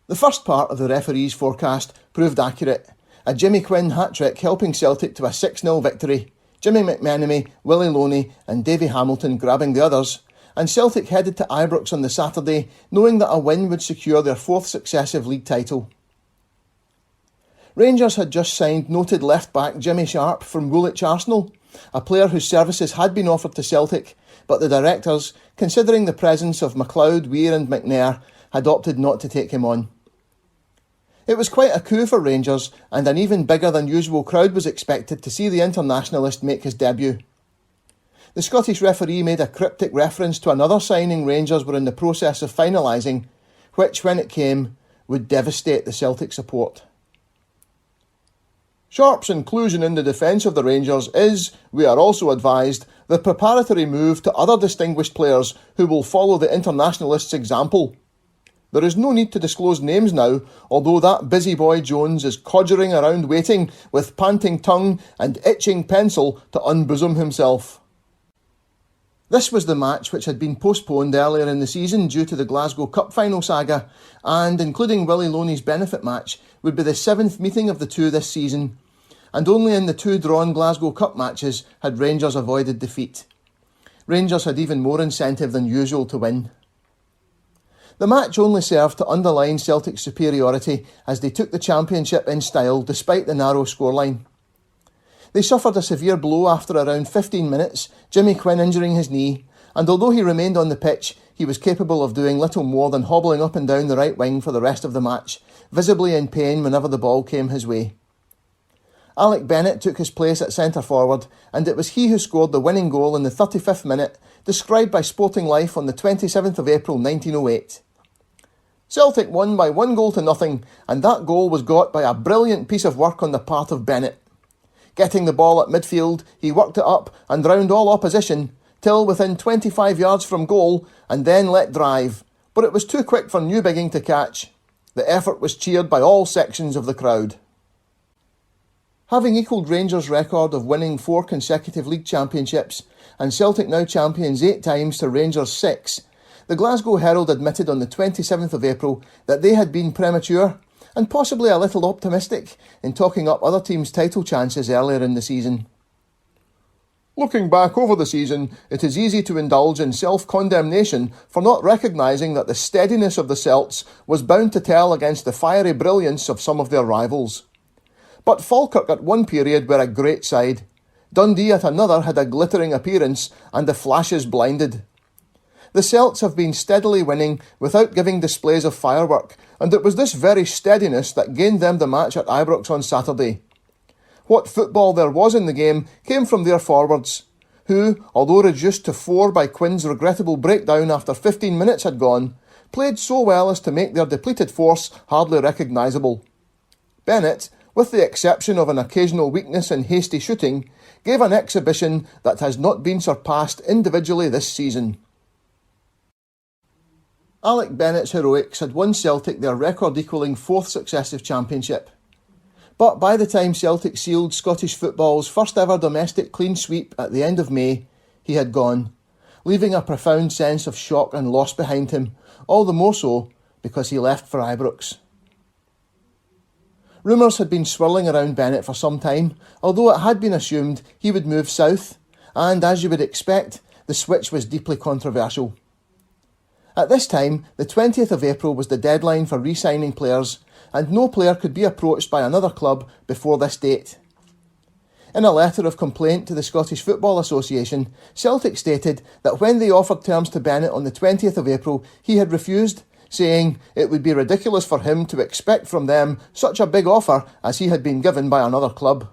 The first part of the referee's forecast proved accurate, a Jimmy Quinn hat-trick helping Celtic to a 6-0 victory, Jimmy McMenemy, Willie Loney and Davy Hamilton grabbing the others, and Celtic headed to Ibrox on the Saturday, knowing that a win would secure their 4th successive league title. Rangers had just signed noted left-back Jimmy Sharp from Woolwich Arsenal, a player whose services had been offered to Celtic, but the directors, considering the presence of McLeod, Weir and McNair, had opted not to take him on. It was quite a coup for Rangers, and an even bigger than usual crowd was expected to see the internationalist make his debut. The Scottish referee made a cryptic reference to another signing Rangers were in the process of finalising, which, when it came, would devastate the Celtic support. Sharp's inclusion in the defence of the Rangers is, we are also advised, the preparatory move to other distinguished players who will follow the internationalists' example. There is no need to disclose names now, although that busy boy Jones is codgering around waiting with panting tongue and itching pencil to unbosom himself. This was the match which had been postponed earlier in the season due to the Glasgow Cup final saga, and, including Willie Loney's benefit match, would be the 7th meeting of the two this season, and only in the 2 drawn Glasgow Cup matches had Rangers avoided defeat. Rangers had even more incentive than usual to win. The match only served to underline Celtic's superiority as they took the championship in style despite the narrow scoreline. They suffered a severe blow after around 15 minutes, Jimmy Quinn injuring his knee, and although he remained on the pitch, he was capable of doing little more than hobbling up and down the right wing for the rest of the match, visibly in pain whenever the ball came his way. Alec Bennett took his place at centre forward, and it was he who scored the winning goal in the 35th minute, described by Sporting Life on the 27th of April 1908. Celtic won by 1-0, and that goal was got by a brilliant piece of work on the part of Bennett. Getting the ball at midfield, he worked it up and round all opposition, till within 25 yards from goal, and then let drive, but it was too quick for Newbigging to catch. The effort was cheered by all sections of the crowd. Having equalled Rangers' record of winning 4 consecutive league championships, and Celtic now champions 8 times to Rangers' 6, the Glasgow Herald admitted on the 27th of April that they had been premature, and possibly a little optimistic, in talking up other teams' title chances earlier in the season. Looking back over the season, it is easy to indulge in self-condemnation for not recognising that the steadiness of the Celts was bound to tell against the fiery brilliance of some of their rivals. But Falkirk at one period were a great side. Dundee at another had a glittering appearance, and the flashes blinded. The Celts have been steadily winning without giving displays of firework, and it was this very steadiness that gained them the match at Ibrox on Saturday. What football there was in the game came from their forwards, who, although reduced to 4 by Quinn's regrettable breakdown after 15 minutes had gone, played so well as to make their depleted force hardly recognisable. Bennett, with the exception of an occasional weakness in hasty shooting, gave an exhibition that has not been surpassed individually this season. Alec Bennett's heroics had won Celtic their record-equalling 4th successive championship. But by the time Celtic sealed Scottish football's first ever domestic clean sweep at the end of May, he had gone, leaving a profound sense of shock and loss behind him, all the more so because he left for Ibrox. Rumours had been swirling around Bennett for some time, although it had been assumed he would move south, and as you would expect, the switch was deeply controversial. At this time, the 20th of April was the deadline for re-signing players, and no player could be approached by another club before this date. In a letter of complaint to the Scottish Football Association, Celtic stated that when they offered terms to Bennett on the 20th of April, he had refused, saying it would be ridiculous for him to expect from them such a big offer as he had been given by another club.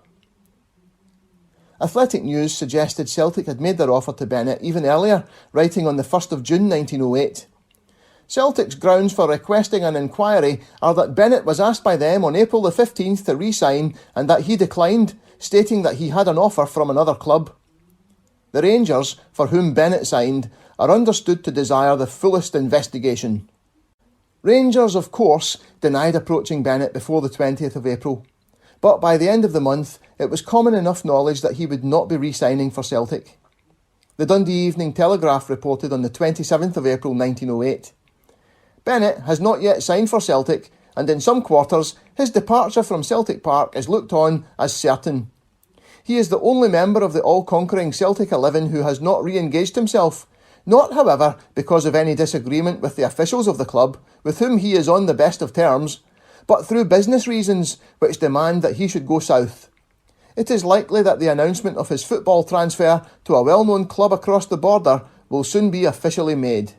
Athletic News suggested Celtic had made their offer to Bennett even earlier, writing on the 1st of June 1908. Celtic's grounds for requesting an inquiry are that Bennett was asked by them on April the 15th to re-sign and that he declined, stating that he had an offer from another club. The Rangers, for whom Bennett signed, are understood to desire the fullest investigation. Rangers, of course, denied approaching Bennett before the 20th of April, but by the end of the month it was common enough knowledge that he would not be re-signing for Celtic. The Dundee Evening Telegraph reported on the 27th of April 1908. Bennett has not yet signed for Celtic, and in some quarters his departure from Celtic Park is looked on as certain. He is the only member of the all-conquering Celtic 11 who has not re-engaged himself, not, however, because of any disagreement with the officials of the club, with whom he is on the best of terms, but through business reasons which demand that he should go south. It is likely that the announcement of his football transfer to a well-known club across the border will soon be officially made.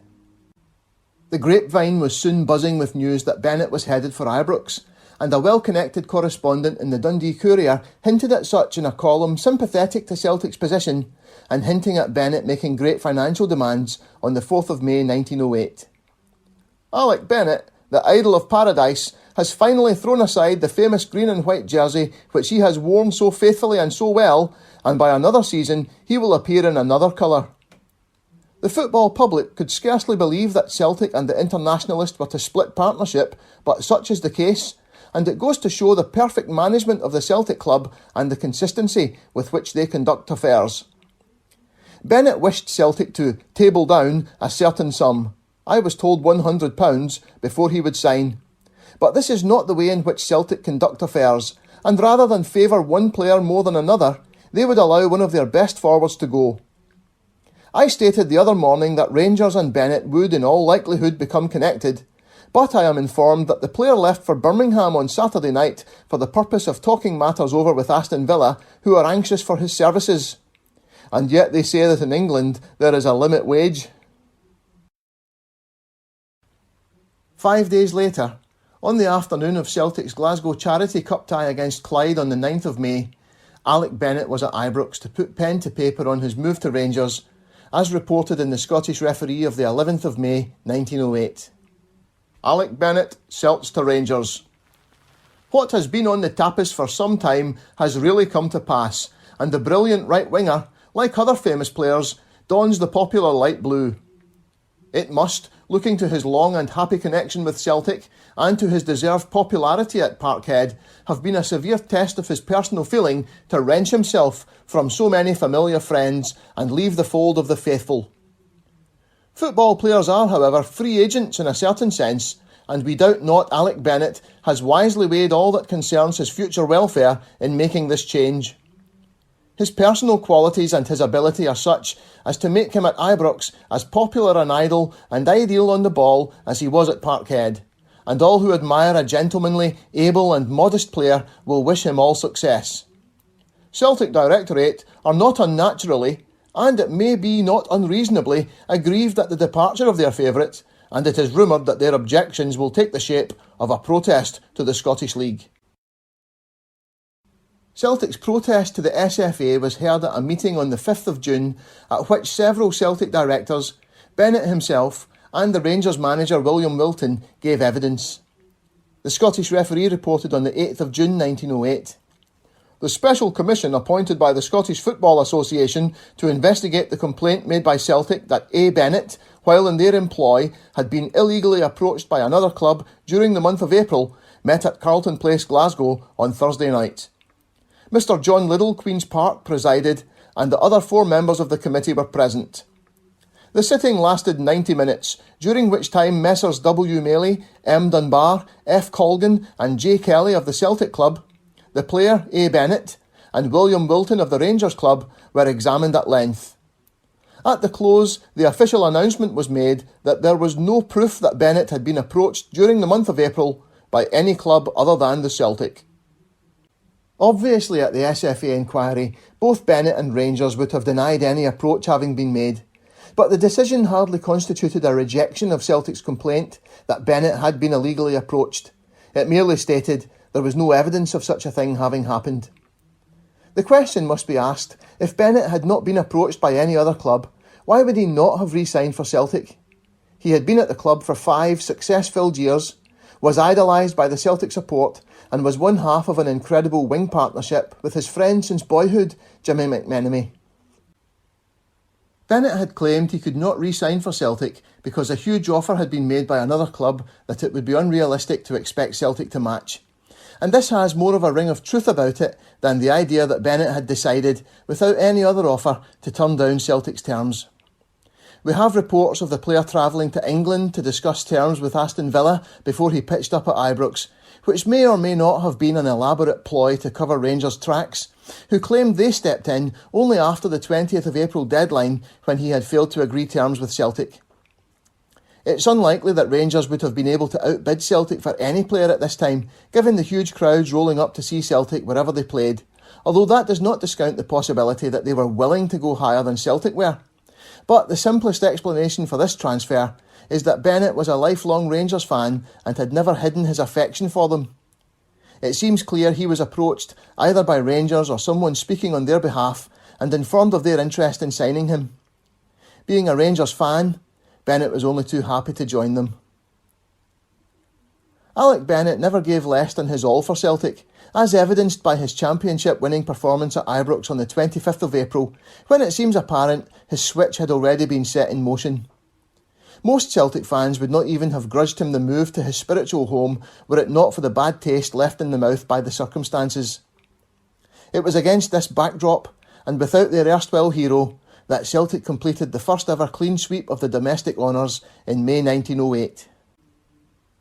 The grapevine was soon buzzing with news that Bennett was headed for Ibrox, and a well-connected correspondent in the Dundee Courier hinted at such in a column sympathetic to Celtic's position, and hinting at Bennett making great financial demands on the 4th of May 1908. Alec Bennett, the idol of paradise, has finally thrown aside the famous green and white jersey which he has worn so faithfully and so well, and by another season he will appear in another colour. The football public could scarcely believe that Celtic and the Internationalist were to split partnership, but such is the case, and it goes to show the perfect management of the Celtic club and the consistency with which they conduct affairs. Bennett wished Celtic to table down a certain sum. I was told £100 before he would sign. But this is not the way in which Celtic conduct affairs, and rather than favour one player more than another, they would allow one of their best forwards to go. I stated the other morning that Rangers and Bennett would in all likelihood become connected, but I am informed that the player left for Birmingham on Saturday night for the purpose of talking matters over with Aston Villa, who are anxious for his services. and yet they say that in England there is a limit wage. 5 days later, on the afternoon of Celtic's Glasgow Charity Cup tie against Clyde on the 9th of May, Alec Bennett was at Ibrox to put pen to paper on his move to Rangers, as reported in the Scottish Referee of the 11th of May 1908. Alec Bennett, Celts to Rangers. What has been on the tapis for some time has really come to pass, and the brilliant right winger, like other famous players, dons the popular light blue. It must, looking to his long and happy connection with Celtic and to his deserved popularity at Parkhead, have been a severe test of his personal feeling to wrench himself from so many familiar friends and leave the fold of the faithful. Football players are, however, free agents in a certain sense, and we doubt not Alec Bennett has wisely weighed all that concerns his future welfare in making this change. His personal qualities and his ability are such as to make him at Ibrox as popular an idol and ideal on the ball as he was at Parkhead, and all who admire a gentlemanly, able and modest player will wish him all success. Celtic Directorate are not unnaturally, and it may be not unreasonably, aggrieved at the departure of their favourite, and it is rumoured that their objections will take the shape of a protest to the Scottish League. Celtic's protest to the SFA was heard at a meeting on the 5th of June, at which several Celtic directors, Bennett himself and the Rangers manager William Wilton gave evidence. The Scottish Referee reported on the 8th of June 1908. The special commission appointed by the Scottish Football Association to investigate the complaint made by Celtic that A. Bennett, while in their employ, had been illegally approached by another club during the month of April, met at Carlton Place, Glasgow on Thursday night. Mr. John Liddell, Queen's Park, presided, and the other 4 members of the committee were present. The sitting lasted 90 minutes, during which time Messrs W. Maley, M. Dunbar, F. Colgan and J. Kelly of the Celtic Club, the player A. Bennett, and William Wilton of the Rangers Club were examined at length. At the close, the official announcement was made that there was no proof that Bennett had been approached during the month of April by any club other than the Celtic. Obviously, at the SFA inquiry, both Bennett and Rangers would have denied any approach having been made, but the decision hardly constituted a rejection of Celtic's complaint that Bennett had been illegally approached. It merely stated there was no evidence of such a thing having happened. The question must be asked, if Bennett had not been approached by any other club, why would he not have re-signed for Celtic? He had been at the club for 5 success-filled years, was idolised by the Celtic support, and was one half of an incredible wing partnership with his friend since boyhood, Jimmy McMenemy. Bennett had claimed he could not re-sign for Celtic because a huge offer had been made by another club that it would be unrealistic to expect Celtic to match. And this has more of a ring of truth about it than the idea that Bennett had decided, without any other offer, to turn down Celtic's terms. We have reports of the player travelling to England to discuss terms with Aston Villa before he pitched up at Ibrox, which may or may not have been an elaborate ploy to cover Rangers' tracks, who claimed they stepped in only after the 20th of April deadline when he had failed to agree terms with Celtic. It's unlikely that Rangers would have been able to outbid Celtic for any player at this time, given the huge crowds rolling up to see Celtic wherever they played, although that does not discount the possibility that they were willing to go higher than Celtic were. But the simplest explanation for this transfer is that Bennett was a lifelong Rangers fan and had never hidden his affection for them. It seems clear he was approached either by Rangers or someone speaking on their behalf and informed of their interest in signing him. Being a Rangers fan, Bennett was only too happy to join them. Alec Bennett never gave less than his all for Celtic, as evidenced by his championship-winning performance at Ibrox on the 25th of April, when it seems apparent his switch had already been set in motion. Most Celtic fans would not even have grudged him the move to his spiritual home were it not for the bad taste left in the mouth by the circumstances. It was against this backdrop, and without their erstwhile hero, that Celtic completed the first ever clean sweep of the domestic honours in May 1908.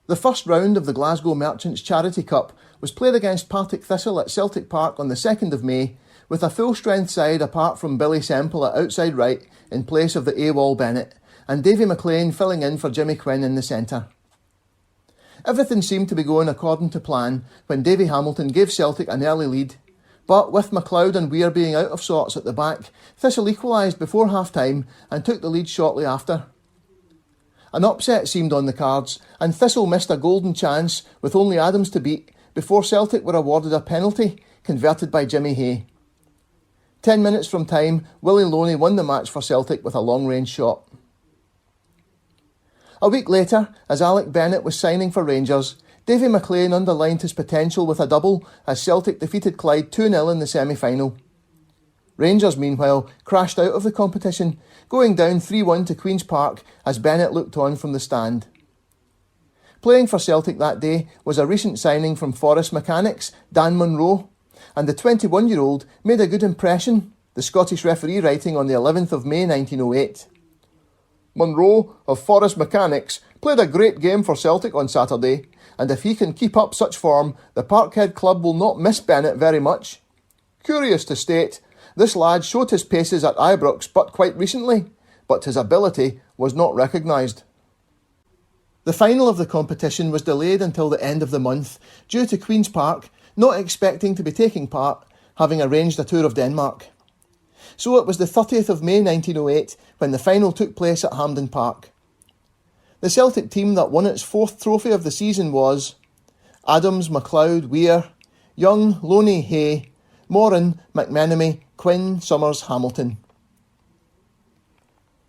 The first round of the Glasgow Merchants Charity Cup was played against Partick Thistle at Celtic Park on the 2nd of May, with a full-strength side apart from Billy Semple at outside right in place of the AWOL Bennett, and Davy McLean filling in for Jimmy Quinn in the centre. Everything seemed to be going according to plan when Davy Hamilton gave Celtic an early lead, But with McLeod and Weir being out of sorts at the back, Thistle equalised before half-time and took the lead shortly after. An upset seemed on the cards, and Thistle missed a golden chance with only Adams to beat before Celtic were awarded a penalty, converted by Jimmy Hay. 10 minutes from time, Willie Loney won the match for Celtic with a long-range shot. A week later, as Alec Bennett was signing for Rangers, Davy McLean underlined his potential with a double as Celtic defeated Clyde 2-0 in the semi-final. Rangers, meanwhile, crashed out of the competition, going down 3-1 to Queen's Park as Bennett looked on from the stand. Playing for Celtic that day was a recent signing from Forest Mechanics, Dan Munro, and the 21-year-old made a good impression, the Scottish referee writing on the 11th of May 1908. Munro of Forest Mechanics played a great game for Celtic on Saturday, and if he can keep up such form, the Parkhead club will not miss Bennett very much. Curious to state, this lad showed his paces at Ibrox but quite recently, but his ability was not recognised. The final of the competition was delayed until the end of the month due to Queen's Park not expecting to be taking part, having arranged a tour of Denmark. So it was the 30th of May 1908 when the final took place at Hampden Park. The Celtic team that won its fourth trophy of the season was Adams, McLeod, Weir, Young, Loney, Hay, Moran, McMenemy, Quinn, Summers, Hamilton.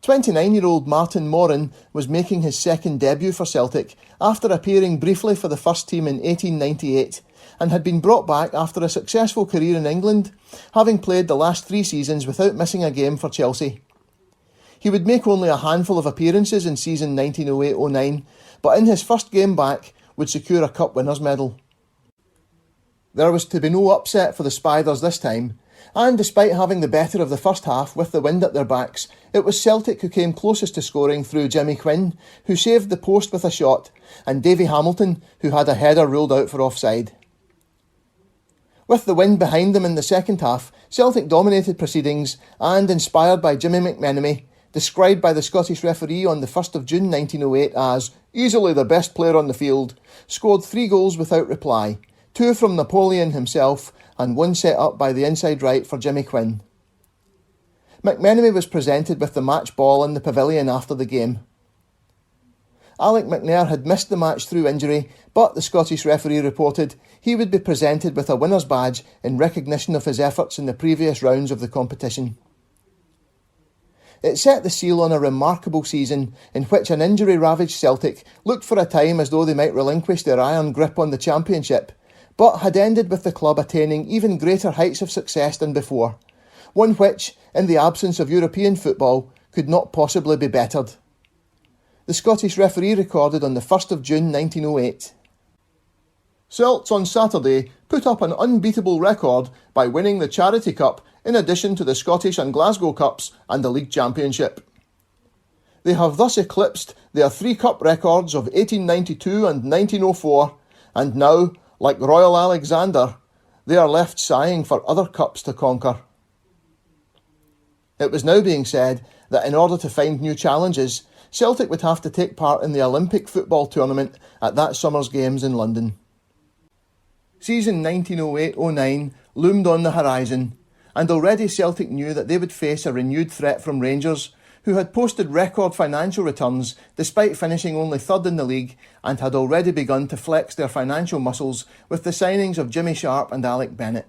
29-year-old Martin Moran was making his second debut for Celtic after appearing briefly for the first team in 1898 and had been brought back after a successful career in England, having played the last 3 seasons without missing a game for Chelsea. He would make only a handful of appearances in season 1908-09, but in his first game back would secure a Cup Winners' Medal. There was to be no upset for the Spiders this time, and despite having the better of the first half with the wind at their backs, it was Celtic who came closest to scoring through Jimmy Quinn, who saved the post with a shot, and Davy Hamilton, who had a header ruled out for offside. With the wind behind them in the second half, Celtic dominated proceedings and, inspired by Jimmy McMenemy, described by the Scottish referee on the 1st of June 1908 as easily the best player on the field, scored 3 goals without reply, 2 from Napoleon himself and 1 set up by the inside right for Jimmy Quinn. McMenemy was presented with the match ball in the pavilion after the game. Alec McNair had missed the match through injury, but the Scottish referee reported he would be presented with a winner's badge in recognition of his efforts in the previous rounds of the competition. It set the seal on a remarkable season in which an injury-ravaged Celtic looked for a time as though they might relinquish their iron grip on the championship, but had ended with the club attaining even greater heights of success than before, one which, in the absence of European football, could not possibly be bettered. The Scottish referee recorded on the 1st of June 1908. Celts on Saturday put up an unbeatable record by winning the Charity Cup in addition to the Scottish and Glasgow Cups and the League Championship. They have thus eclipsed their 3 cup records of 1892 and 1904, and now, like Royal Alexander, they are left sighing for other cups to conquer. It was now being said that in order to find new challenges, Celtic would have to take part in the Olympic football tournament at that summer's games in London. Season 1908-09 loomed on the horizon, and already Celtic knew that they would face a renewed threat from Rangers, who had posted record financial returns despite finishing only 3rd in the league and had already begun to flex their financial muscles with the signings of Jimmy Sharp and Alec Bennett.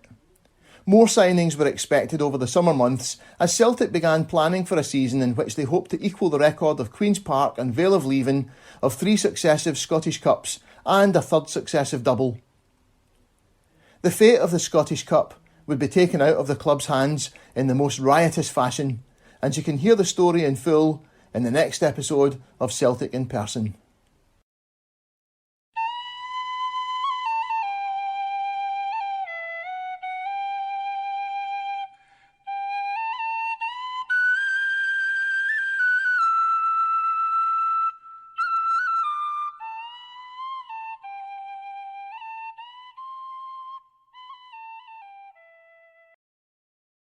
More signings were expected over the summer months as Celtic began planning for a season in which they hoped to equal the record of Queen's Park and Vale of Leven of 3 successive Scottish Cups and a 3rd successive double. The fate of the Scottish Cup would be taken out of the club's hands in the most riotous fashion, and you can hear the story in full in the next episode of Celtic in Person.